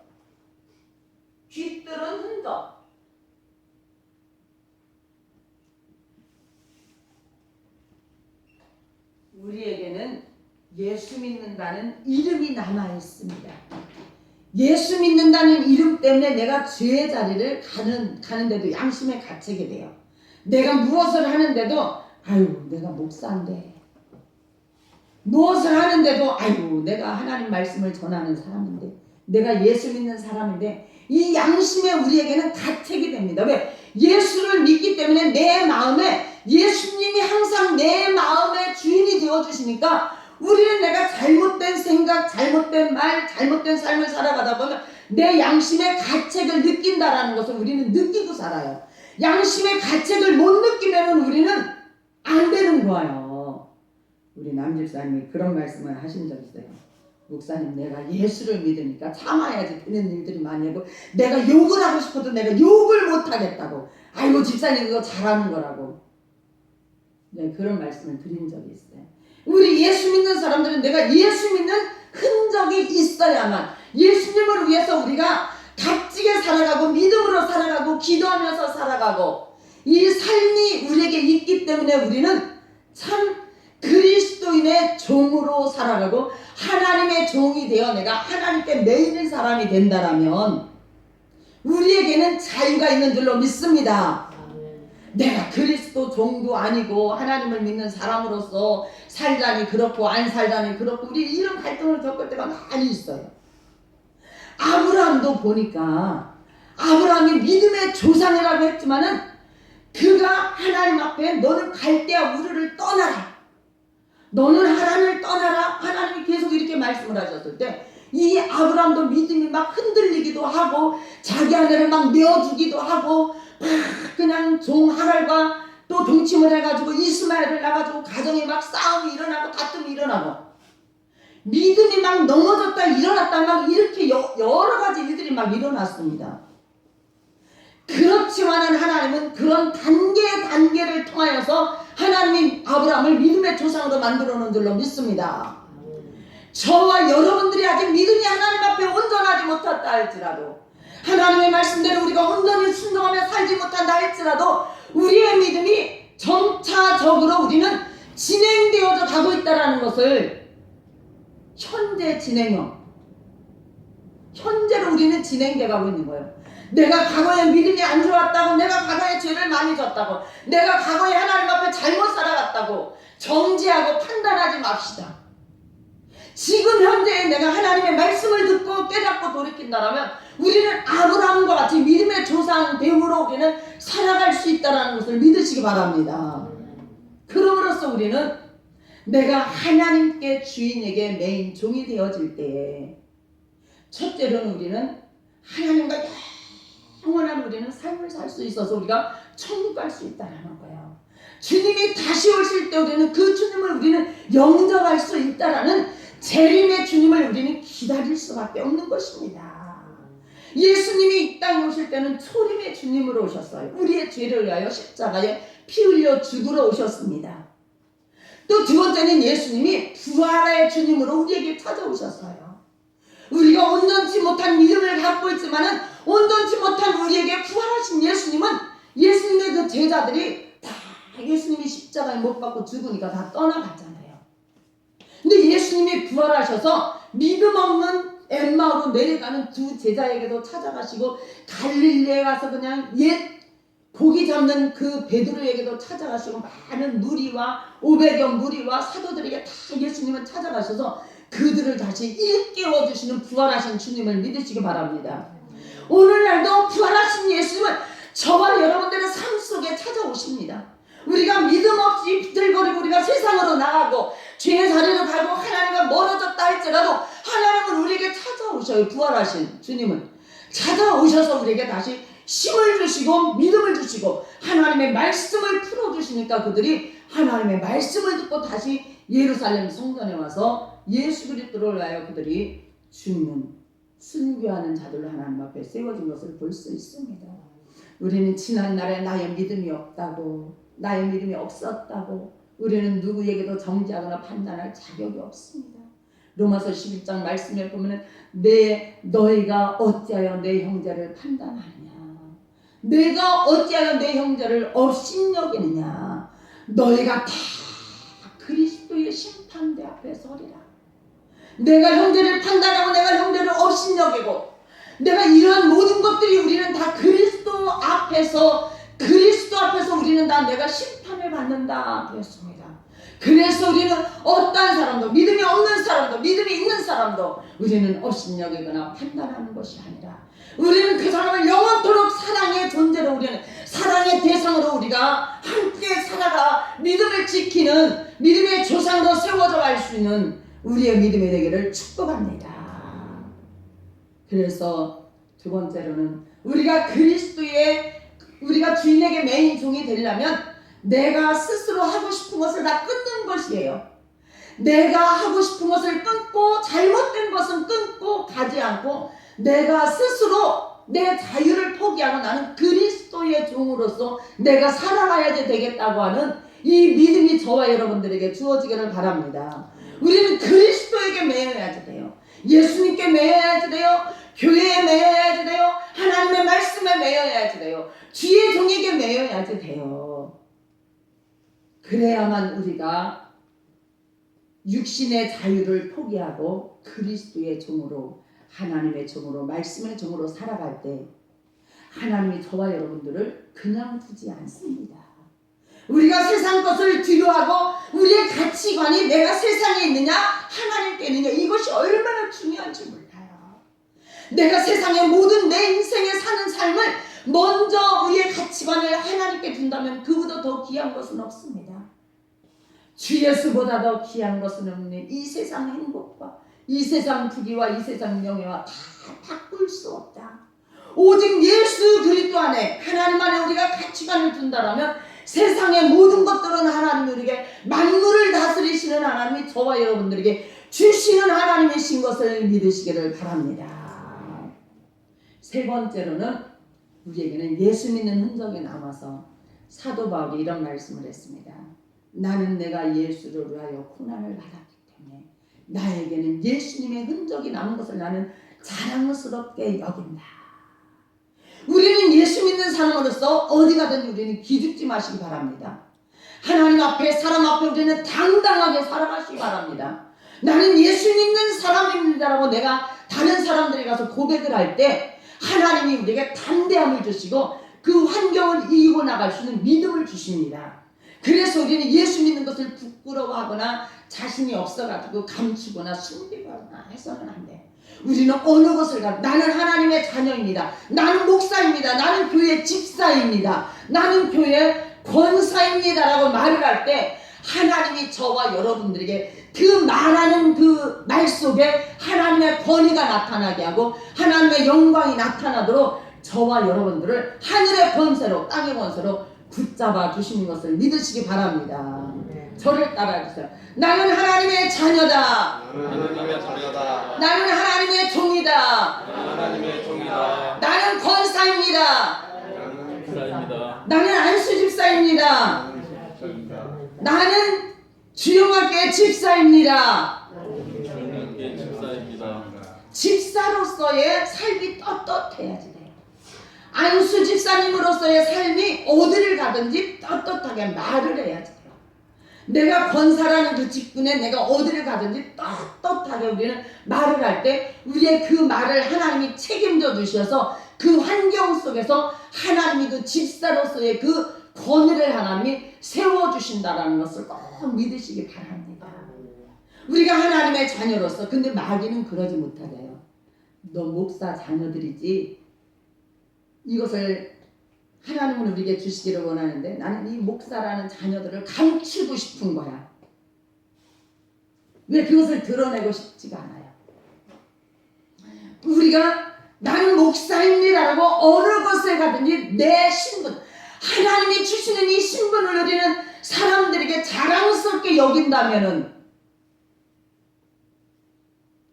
깃들은 흔적. 우리에게는 예수 믿는다는 이름이 남아 있습니다. 예수 믿는다는 이름 때문에 내가 죄의 자리를 가는데도 양심에 갇히게 돼요. 내가 무엇을 하는데도 아유 내가 목사인데, 무엇을 하는데도 아유 내가 하나님 말씀을 전하는 사람인데, 내가 예수 믿는 사람인데, 이 양심에 우리에게는 가책이 됩니다. 왜? 예수를 믿기 때문에 내 마음에 예수님이 항상 내 마음의 주인이 되어주시니까 우리는 내가 잘못된 생각, 잘못된 말, 잘못된 삶을 살아가다 보면 내 양심의 가책을 느낀다라는 것을 우리는 느끼고 살아요. 양심의 가책을 못 느끼면 우리는 안 되는 거예요. 우리 남집사님이 그런 말씀을 하신 적 있어요. 목사님, 내가 예수를 믿으니까 참아야지 되는 일들이 많이 하고, 내가 욕을 하고 싶어도 내가 욕을 못 하겠다고. 아이고 집사님 그거 잘하는 거라고. 네, 그런 말씀을 드린 적이 있어요. 우리 예수 믿는 사람들은 내가 예수 믿는 흔적이 있어야만, 예수님을 위해서 우리가 값지게 살아가고 믿음으로 살아가고 기도하면서 살아가고 이 삶이 우리에게 있기 때문에 우리는 참 그리스도인의 종으로 살아가고 하나님의 종이 되어 내가 하나님께 매이는 사람이 된다라면 우리에게는 자유가 있는 줄로 믿습니다. 내가 그리스도 종도 아니고 하나님을 믿는 사람으로서 살자니 그렇고 안 살자니 그렇고 우리 이런 갈등을 겪을 때가 많이 있어요. 아브라함도 보니까 아브라함이 믿음의 조상이라고 했지만은 그가 하나님 앞에 너는 갈대아 우르를 떠나라, 너는 하나님을 떠나라, 하나님이 계속 이렇게 말씀을 하셨을 때 이 아브라함도 믿음이 막 흔들리기도 하고 자기 아내를 막 내어주기도 하고 막 그냥 종 하갈과 또 동침을 해가지고 이스마엘을 낳아가지고 가정에 막 싸움이 일어나고 다툼이 일어나고 믿음이 막 넘어졌다 일어났다 막 이렇게 여러 가지 일들이 막 일어났습니다. 그렇지만은 하나님은 그런 단계를 통하여서 하나님이 아브라함을 믿음의 조상으로 만들어 놓은 줄로 믿습니다. 저와 여러분들이 아직 믿음이 하나님 앞에 온전하지 못했다 할지라도, 하나님의 말씀대로 우리가 온전히 순종하며 살지 못한다 할지라도 우리의 믿음이 점차적으로 우리는 진행되어져 가고 있다는 것을 현재 진행형, 현재로 우리는 진행돼 가고 있는 거예요. 내가 과거에 믿음이 안 좋았다고, 내가 과거에 죄를 많이 졌다고, 내가 과거에 하나님 앞에 잘못 살아갔다고 정지하고 판단하지 맙시다. 지금 현재에 내가 하나님의 말씀을 듣고 깨닫고 돌이킨다면 우리는 아브라함과 같이 믿음의 조상 됨으로 우리는 살아갈 수 있다는 것을 믿으시기 바랍니다. 그럼으로써 우리는 내가 하나님께 주인에게 매인 종이 되어질 때에 첫째로는 우리는 하나님과 영원한 우리는 삶을 살 수 있어서 우리가 천국 갈 수 있다는 거예요. 주님이 다시 오실 때 우리는 그 주님을 우리는 영접할 수 있다라는 재림의 주님을 우리는 기다릴 수밖에 없는 것입니다. 예수님이 이 땅에 오실 때는 초림의 주님으로 오셨어요. 우리의 죄를 위하여 십자가에 피 흘려 죽으러 오셨습니다. 또 두 번째는 예수님이 부활의 주님으로 우리에게 찾아오셨어요. 우리가 온전치 못한 믿음을 갖고 있지만은 온전치 못한 우리에게 부활하신 예수님은, 예수님의 그 제자들이 다 예수님이 십자가에 못 박고 죽으니까 다 떠나갔잖아요. 근데 예수님이 부활하셔서 믿음 없는 엠마오로 내려가는 두 제자에게도 찾아가시고 갈릴리에 가서 그냥 옛 고기 잡는 그 베드로에게도 찾아가시고 많은 무리와 500여 무리와 사도들에게 다 예수님은 찾아가셔서 그들을 다시 일깨워 주시는 부활하신 주님을 믿으시기 바랍니다. 오늘날도 부활하신 예수님은 저와 여러분들의 삶 속에 찾아오십니다. 우리가 믿음 없이 비틀거리고 우리가 세상으로 나가고 죄의 자리로 가고 하나님과 멀어졌다 할지라도 하나님은 우리에게 찾아오셔요. 부활하신 주님은 찾아오셔서 우리에게 다시 힘을 주시고 믿음을 주시고 하나님의 말씀을 풀어주시니까 그들이 하나님의 말씀을 듣고 다시 예루살렘 성전에 와서 예수 그리스도를 위하여 그들이 죽는 순교하는 자들로 하나님 앞에 세워진 것을 볼 수 있습니다. 우리는 지난날에 나의 믿음이 없다고, 나의 믿음이 없었다고 우리는 누구에게도 정죄하거나 판단할 자격이 없습니다. 로마서 11장 말씀에 보면 너희가 어찌하여 내 형제를 판단하느냐, 내가 어찌하여 내 형제를 업신여기느냐, 너희가 다 그리스도의 심판대 앞에 서리라. 내가 형제를 판단하고 내가 형제를 업신여기고 내가 이러한 모든 것들이 우리는 다 그리스도 앞에서 우리는 다 내가 심판을 받는다 그랬습니다. 그래서 우리는 어떠한 사람도 믿음이 없는 사람도 믿음이 있는 사람도 우리는 업신여기거나 판단하는 것이 아니라 우리는 그 사람을 영원토록 사랑의 존재로 우리는 사랑의 대상으로 우리가 함께 살아가 믿음을 지키는 믿음의 조상으로 세워져 갈 수 있는 우리의 믿음이 되기를 축복합니다. 그래서 두 번째로는 우리가 주인에게 매인 종이 되려면 내가 스스로 하고 싶은 것을 다 끊는 것이에요. 내가 하고 싶은 것을 끊고 잘못된 것은 끊고 가지 않고 내가 스스로 내 자유를 포기하고 나는 그리스도의 종으로서 내가 살아가야지 되겠다고 하는 이 믿음이 저와 여러분들에게 주어지기를 바랍니다. 우리는 그리스도에게 매여야지 돼요. 예수님께 매여야지 돼요. 교회에 매여야지 돼요. 하나님의 말씀에 매여야지 돼요. 주의 종에게 매여야지 돼요. 그래야만 우리가 육신의 자유를 포기하고 그리스도의 종으로 하나님의 종으로 말씀의 종으로 살아갈 때 하나님이 저와 여러분들을 그냥 두지 않습니다. 우리가 세상 것을 뒤로하고 우리의 가치관이 내가 세상에 있느냐 하나님께 있느냐 이것이 얼마나 중요한지 몰라요. 내가 세상의 모든 내 인생에 사는 삶을 먼저 우리의 가치관을 하나님께 둔다면 그보다 더 귀한 것은 없습니다. 주 예수보다 더 귀한 것은 없는 이 세상 행복과 이 세상 부귀와 이 세상 명예와 다 바꿀 수 없다. 오직 예수 그리스도 안에 하나님 안에 우리가 가치관을 둔다라면 세상의 모든 것들은 하나님이 우리에게 만물을 다스리시는 하나님이 저와 여러분들에게 주시는 하나님이신 것을 믿으시기를 바랍니다. 세 번째로는 우리에게는 예수 믿는 흔적이 남아서 사도 바울이 이런 말씀을 했습니다. 나는 내가 예수를 위하여 고난을 받았기 때문에 나에게는 예수님의 흔적이 남은 것을 나는 자랑스럽게 여긴다. 우리는 예수 믿는 사람으로서 어디 가든지 우리는 기죽지 마시기 바랍니다. 하나님 앞에 사람 앞에 우리는 당당하게 살아가시기 바랍니다. 나는 예수 믿는 사람입니다라고 내가 다른 사람들이 가서 고백을 할 때 하나님이 우리에게 담대함을 주시고 그 환경을 이기고 나갈 수 있는 믿음을 주십니다. 그래서 우리는 예수 믿는 것을 부끄러워하거나 자신이 없어가지고 감추거나 숨기거나 해서는 안 돼. 우리는 어느 것을 가도 나는 하나님의 자녀입니다. 나는 목사입니다. 나는 교회 집사입니다. 나는 교회 권사입니다 라고 말을 할 때 하나님이 저와 여러분들에게 그 말하는 그 말 속에 하나님의 권위가 나타나게 하고 하나님의 영광이 나타나도록 저와 여러분들을 하늘의 권세로 땅의 권세로 붙잡아 주시는 것을 믿으시기 바랍니다. 저를 따라해주세요. 나는 하나님의 자녀다. 하나님의 자녀다. 나는 하나님의 종이다. 하나님의 종이다. 나는 권사입니다. 집사입니다. 나는 안수 집사입니다. 나는 주영학교의 집사입니다. 주님께 집사입니다. 집사로서의 삶이 떳떳해야지 돼요. 안수 집사님으로서의 삶이 어디를 가든지 떳떳하게 말을 해야지 돼요. 내가 권사라는 그 직분에 내가 어디를 가든지 떳떳하게 우리는 말을 할 때 우리의 그 말을 하나님이 책임져 주셔서 그 그 환경 속에서 하나님이 그 집사로서의 그 권위를 하나님이 세워주신다라는 것을 꼭 믿으시기 바랍니다. 우리가 하나님의 자녀로서, 근데 마귀는 그러지 못하래요. 너 목사 자녀들이지, 이것을 하나님은 우리에게 주시기를 원하는데 나는 이 목사라는 자녀들을 감추고 싶은 거야. 왜 그것을 드러내고 싶지가 않아요. 우리가 나는 목사입니다라고 어느 곳에 가든지 내 신분, 하나님이 주시는 이 신분을 우리는 사람들에게 자랑스럽게 여긴다면은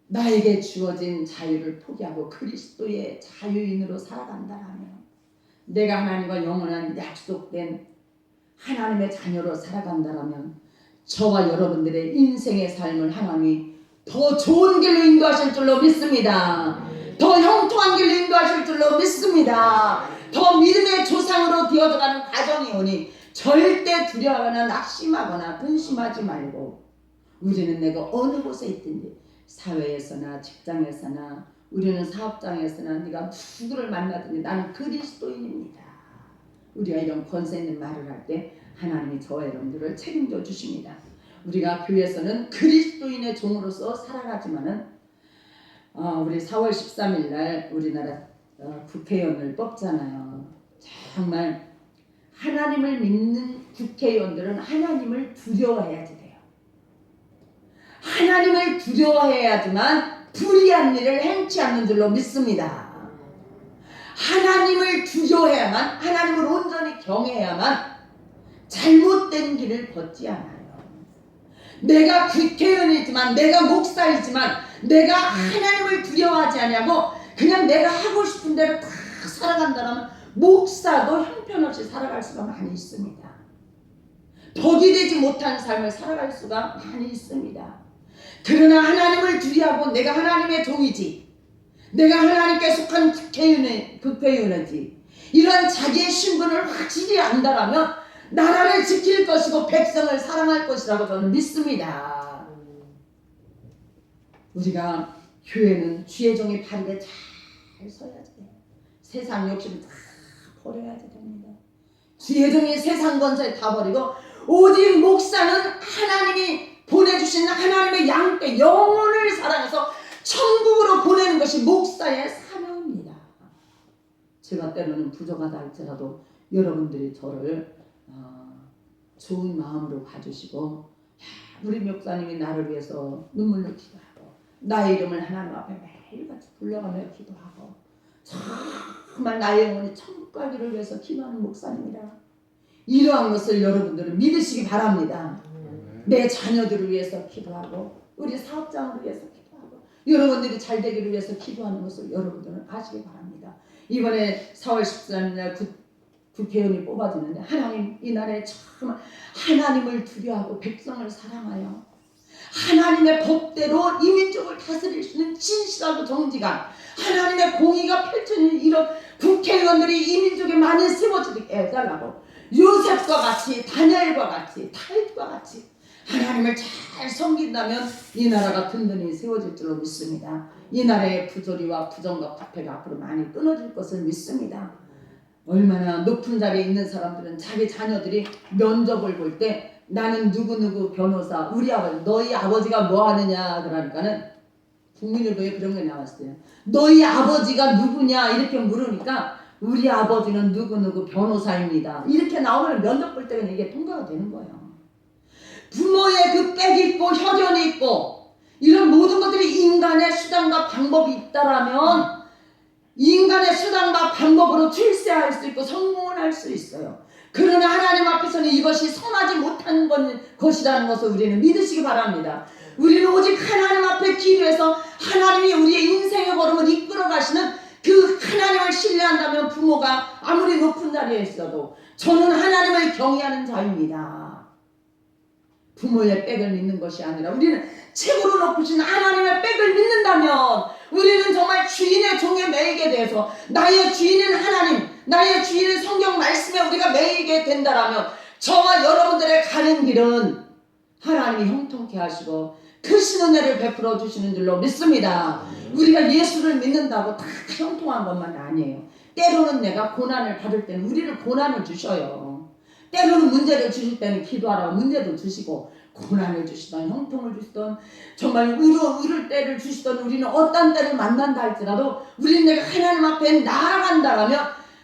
나에게 주어진 자유를 포기하고 그리스도의 자유인으로 살아간다라면, 내가 하나님과 영원한 약속된 하나님의 자녀로 살아간다라면 저와 여러분들의 인생의 삶을 하나님이 더 좋은 길로 인도하실 줄로 믿습니다. 더 형통한 길로 인도하실 줄로 믿습니다. 더 믿음의 조상으로 되어져가는 과정이 오니 절대 두려워하거나 낙심하거나 근심하지 말고, 우리는 내가 어느 곳에 있든지, 사회에서나 직장에서나 우리는 사업장에서나 네가 누구를 만나든지 나는 그리스도인입니다. 우리가 이런 권세 있는 말을 할 때 하나님이 저와 여러분들을 책임져 주십니다. 우리가 교회에서는 그리스도인의 종으로서 살아가지만은 우리 4월 13일 날 우리나라 국회의원을 뽑잖아요. 정말 하나님을 믿는 국회의원들은 하나님을 두려워해야지 돼요. 하나님을 두려워해야지만 불의한 일을 행치 않는 줄로 믿습니다. 하나님을 두려워해야만, 하나님을 온전히 경외해야만 잘못된 길을 걷지 않아요. 내가 국회의원이지만, 내가 목사이지만 내가 하나님을 두려워하지 않냐고 그냥 내가 하고 싶은 대로 다 살아간다면 목사도 형편없이 살아갈 수가 많이 있습니다. 덕이 되지 못한 삶을 살아갈 수가 많이 있습니다. 그러나 하나님을 두려워하고 내가 하나님의 종이지, 내가 하나님께 속한 국회의원이지, 이런 자기의 신분을 확실히 안다라면 나라를 지킬 것이고 백성을 사랑할 것이라고 저는 믿습니다. 우리가 교회는 주의 종이 바르게 잘 서야지 돼요. 세상 욕심을 다 버려야지 됩니다. 주의 종이 세상 권세 다 버리고 오직 목사는 하나님이 보내주신 하나님의 양떼 영혼을 사랑해서 천국으로 보내는 것이 목사의 사명입니다. 제가 때로는 부족하다 할지라도 여러분들이 저를 좋은 마음으로 봐주시고, 우리 목사님이 나를 위해서 눈물로 기도하고 나의 이름을 하나님 앞에 매일같이 불러가며 기도하고 정말 나의 영혼이 천국 가기를 위해서 기도하는 목사님이라, 이러한 것을 여러분들은 믿으시기 바랍니다. 내 자녀들을 위해서 기도하고 우리 사업장을 위해서 기도하고 여러분들이 잘 되기를 위해서 기도하는 것을 여러분들은 아시기 바랍니다. 이번에 4월 13일 날 국회의원이 뽑아지는데 하나님, 이 나라에 정말 하나님을 두려워하고 백성을 사랑하여 하나님의 법대로 이 민족을 다스릴 수 있는 진실하고 정직한 하나님의 공의가 펼쳐지는 이런 국회의원들이 이 민족에 많이 세워지게 해달라고, 요셉과 같이, 다니엘과 같이, 다윗과 같이 하나님을 잘 섬긴다면 이 나라가 든든히 세워질 줄로 믿습니다. 이 나라의 부조리와 부정과 화폐가 앞으로 많이 끊어질 것을 믿습니다. 얼마나 높은 자리에 있는 사람들은 자기 자녀들이 면접을 볼 때 나는 누구누구 변호사, 우리 아버지, 너희 아버지가 뭐 하느냐 그러니까는 국민의료에 그런 게 나왔어요. 너희 아버지가 누구냐 이렇게 물으니까 우리 아버지는 누구누구 변호사입니다. 이렇게 나오면 면접 볼 때는 이게 통과가 되는 거예요. 부모의 그 빽이 있고 혈연이 있고 이런 모든 것들이 인간의 수단과 방법이 있다라면 인간의 수단과 방법으로 출세할 수 있고 성공을 할 수 있어요. 그러나 하나님 앞에서는 이것이 선하지 못한 것이라는 것을 우리는 믿으시기 바랍니다. 우리는 오직 하나님 앞에 기도해서 하나님이 우리의 인생의 걸음을 이끌어 가시는 그 하나님을 신뢰한다면 부모가 아무리 높은 자리에 있어도 저는 하나님을 경외하는 자입니다. 부모의 빽을 믿는 것이 아니라 우리는 최고로 높으신 하나님의 빽을 믿는다면 우리는 정말 주인의 종에 매이게 돼서 나의 주인은 하나님, 나의 주인은 성경 말씀에 우리가 매이게 된다라면 저와 여러분들의 가는 길은 하나님이 형통케 하시고 크신 은혜를 베풀어 주시는 줄로 믿습니다. 우리가 예수를 믿는다고 다 형통한 것만 아니에요. 때로는 내가 고난을 받을 때는 우리를 고난을 주셔요. 때로는 문제를 주실 때는 기도하라고 문제도 주시고 고난을 주시던 형통을 주시던 정말 울을 때를 주시던 우리는 어떤 때를 만난다 할지라도 우리는 내가 하나님 앞에 나아간다라면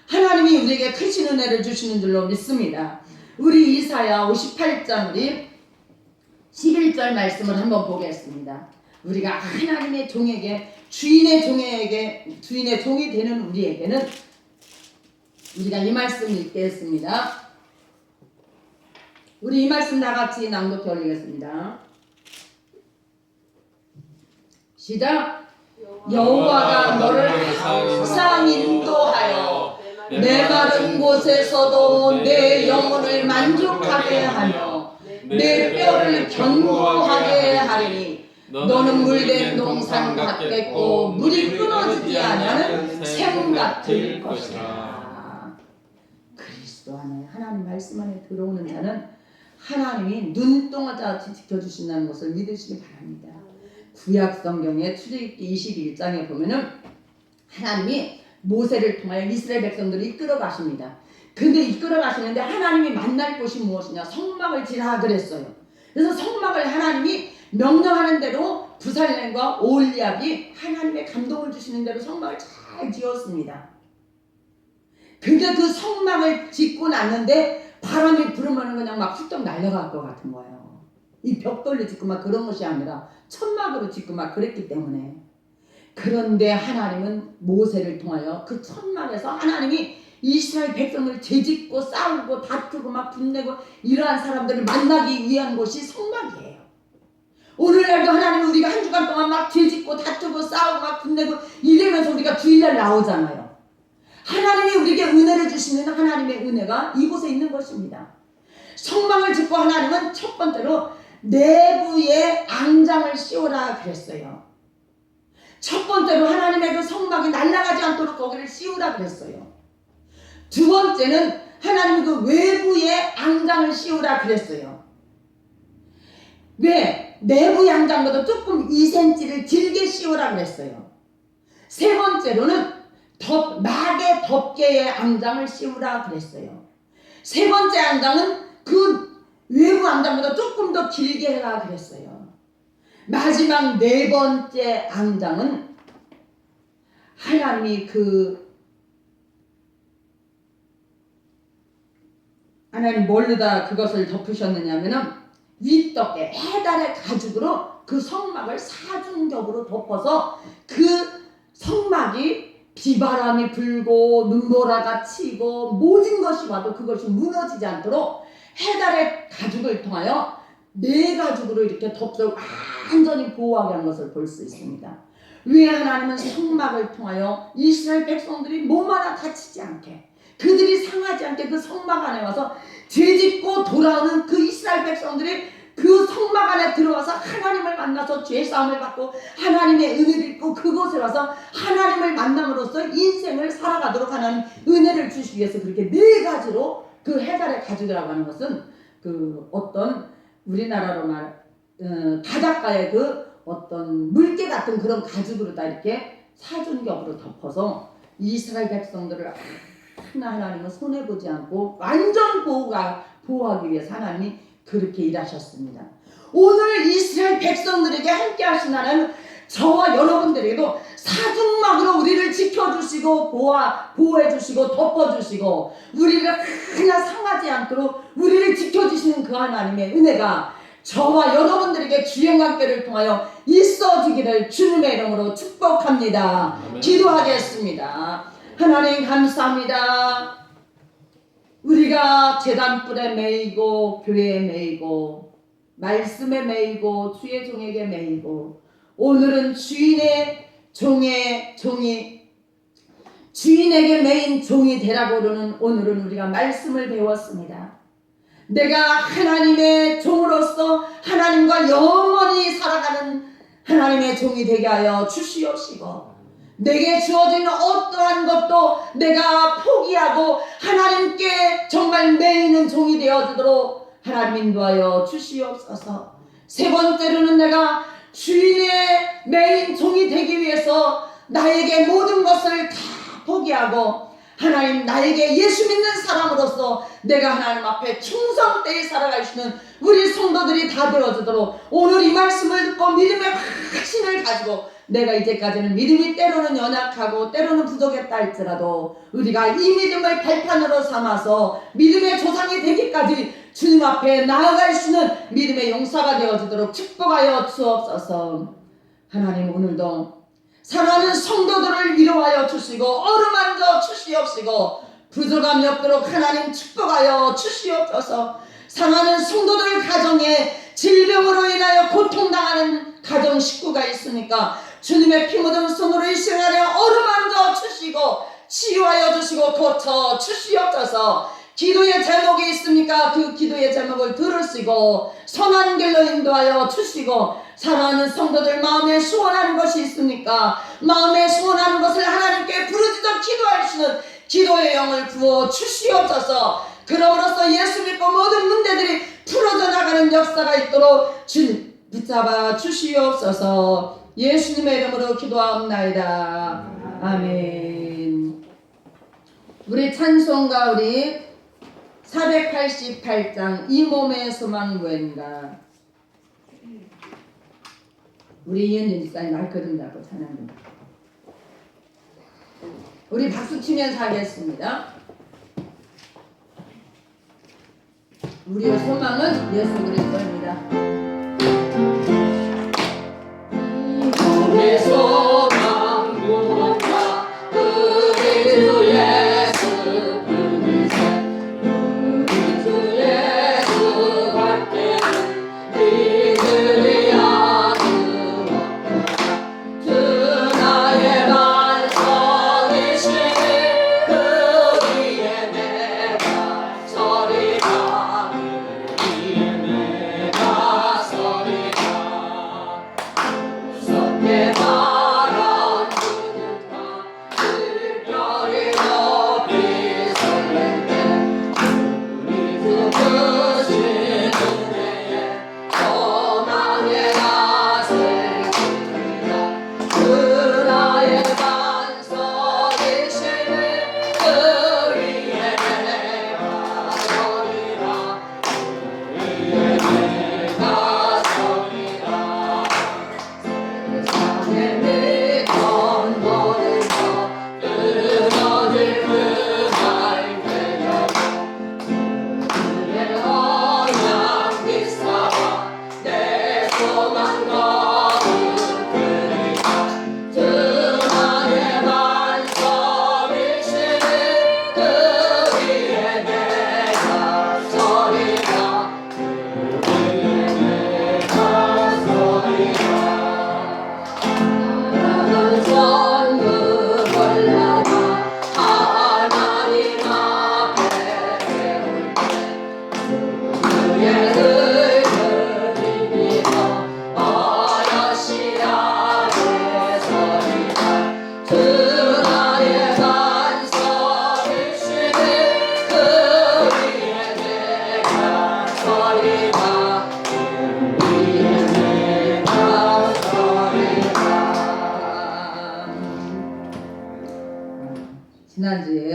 하나님이 우리에게 크신 은혜를 주시는 줄로 믿습니다. 우리 이사야 58장 우리 11절 말씀을 한번 보겠습니다. 우리가 하나님의 종에게 주인의 종이 되는 우리에게는 우리가 이 말씀 읽겠습니다. 우리 이 말씀 다 같이 낭독해 올리겠습니다. 시작. 여호와가 너를 항상 인도하여 내 마른 곳에서도 내 영혼을 만족하게 하며 내 뼈를 견고하게 하리니 너는 물된 동산 같겠고 물이 끊어지지 않는 샘 같을 것이라. 그리스도 안에 하나님 말씀 안에 들어오는 자는 하나님이 눈동자같이 지켜주신다는 것을 믿으시기 바랍니다. 구약 성경의 출애굽기 21장에 보면은 하나님이 모세를 통하여 이스라엘 백성들을 이끌어 가십니다. 근데 이끌어 가시는데 하나님이 만날 곳이 무엇이냐? 성막을 지라 그랬어요. 그래서 성막을 하나님이 명령하는 대로 부살렘과 오홀리압이 하나님의 감동을 주시는 대로 성막을 잘 지었습니다. 근데 그 성막을 짓고 났는데 바람이 불으면 그냥 막 훌떡 날려갈 것 같은 거예요. 이 벽돌로 짓고 막 그런 것이 아니라 천막으로 짓고 막 그랬기 때문에. 그런데 하나님은 모세를 통하여 그 천막에서 하나님이 이스라엘 백성을 재짓고 싸우고 다투고 막 분내고 이러한 사람들을 만나기 위한 곳이 성막이에요. 오늘날도 하나님은 우리가 한 주간 동안 막 죄짓고 다투고 싸우고 막 분내고 이러면서 우리가 주일날 나오잖아요. 하나님이 우리에게 은혜를 주시는 하나님의 은혜가 이곳에 있는 것입니다. 성막을 짓고 하나님은 첫 번째로 내부에 앙장을 씌우라 그랬어요. 첫 번째로 하나님의 그 성막이 날아가지 않도록 거기를 씌우라 그랬어요. 두 번째는 하나님이 그 외부에 앙장을 씌우라 그랬어요. 왜? 내부 앙장보다 조금 2cm를 길게 씌우라 그랬어요. 세 번째로는 낙의 덮개의 앙장을 씌우라 그랬어요. 세 번째 앙장은 그 외부 앙장보다 조금 더 길게 해라 그랬어요. 마지막 네 번째 앙장은 하나님이 하나님 뭘로다 그것을 덮으셨느냐면은 윗덮개 해달의 가죽으로 그 성막을 사중겹으로 덮어서 그 성막이 비바람이 불고 눈보라가 치고 모든 것이 와도 그것이 무너지지 않도록 해달의 가죽을 통하여 네 가죽으로 이렇게 덮어 완전히 보호하게 한 것을 볼 수 있습니다. 왜 하나님은 성막을 통하여 이스라엘 백성들이 몸 하나 다치지 않게 그들이 상하지 않게 그 성막 안에 와서 죄짓고 돌아오는 그 이스라엘 백성들이 그 성막 안에 들어와서 하나님을 만나서 죄사함을 받고 하나님의 은혜를 입고 그곳에 와서 하나님을 만남으로써 인생을 살아가도록 하나님 은혜를 주시기 위해서 그렇게 네 가지로 그 해달의 가죽이라고 하는 것은 그 어떤 우리나라로 바닷가의 그 어떤 물개 같은 그런 가죽으로 다 이렇게 사중겹으로 덮어서 이스라엘 백성들을 하나님은 손해보지 않고 완전 보호하기 위해서 하나님이 그렇게 일하셨습니다. 오늘 이스라엘 백성들에게 함께 하신 하나님은 저와 여러분들에게도 사중막으로 우리를 지켜주시고 보호해주시고 덮어주시고 우리를 하나 상하지 않도록 우리를 지켜주시는 그 하나님의 은혜가 저와 여러분들에게 주행관계를 통하여 있어지기를 주님의 이름으로 축복합니다. 기도하겠습니다. 하나님 감사합니다. 우리가 제단불에 매이고 교회에 매이고 말씀에 매이고 주의 종에게 매이고 오늘은 주인의 종이 주인에게 매인 종이 되라고 그러는 오늘은 우리가 말씀을 배웠습니다. 내가 하나님의 종으로서 하나님과 영원히 살아가는 하나님의 종이 되게 하여 주시옵시고 내게 주어진 어떠한 것도 내가 포기하고 하나님께 정말 매이는 종이 되어주도록 하나님 인도하여 주시옵소서. 세 번째로는 내가 주인의 매인 종이 되기 위해서 나에게 모든 것을 다 포기하고 하나님 나에게 예수 믿는 사람으로서 내가 하나님 앞에 충성되이 살아갈 수 있는 우리 성도들이 다 되어주도록 오늘 이 말씀을 듣고 믿음의 확신을 가지고 내가 이제까지는 믿음이 때로는 연약하고 때로는 부족했다 할지라도 우리가 이 믿음을 발판으로 삼아서 믿음의 조상이 되기까지 주님 앞에 나아갈 수 있는 믿음의 용사가 되어주도록 축복하여 주옵소서. 하나님 오늘도 사랑하는 성도들을 위로하여 주시고 어루만져 주시옵시고 부족함이 없도록 하나님 축복하여 주시옵소서. 사랑하는 성도들 가정에 질병으로 인하여 고통당하는 가정 식구가 있으니까 주님의 피 묻은 손으로 이 시간에 어루만져 주시고 치유하여 주시고 고쳐 주시옵소서. 기도의 제목이 있습니까? 그 기도의 제목을 들으시고 선한 길로 인도하여 주시고 사랑하는 성도들 마음에 소원하는 것이 있습니까? 마음에 소원하는 것을 하나님께 부르짖어 기도할 수 있는 기도의 영을 부어 주시옵소서. 그럼으로써 예수 믿고 모든 문제들이 풀어져 나가는 역사가 있도록 주님 붙잡아 주시옵소서. 예수님의 이름으로 기도하옵나이다. 아멘. 우리 찬송가 우리 488장 이 몸의 소망 무엇인가. 우리 이은진 집사님 날 거둔다고 찬양합니다. 우리 박수 치면서 하겠습니다. 우리의 소망은 예수 그리스도입니다. 내 소망 무엇과 그리스도 예수 그리스도 예수 밖에는 이들이 아무 없다. 주 나의 반석이시니 그 위에 내가 서리라 그 위에 내가 서리라. 무섭게 바람 부는가 물결이 높이 설렐 때 우리 부르신 은혜에 소망의 낯을 들리라. 그 나의 반석이시니 그 위에 내가 서리라 그 위에 내가 서리라. 세상에 믿던 모든 것 끊어질 그날 되려고 그의 언약 믿사와 내 소망 거두리라. 주 나의 반석이시니 그 위에 내가 서리라 그 위에 내가 서리라. 나는 전국 올라가 하나님 앞에 배울 때 그의 의를 믿어 어여시 아래 서리라. 주 나의 반석이시니 그 위에 내가 서리라 그 위에 내가 서리라. 지난주에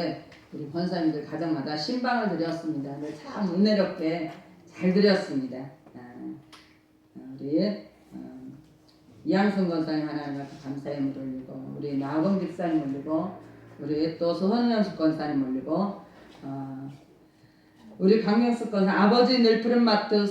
우리 권사님들 가정마다 신방을 드렸습니다. 근데 참 은혜롭게 잘 드렸습니다. 우리 이양순 권사님 하나님 앞에 감사의 물 올리고 우리 나금 집사님 올리고 우리 또 손현숙 권사님 올리고 우리 강명숙 권사 아버지 늘 푸른 마트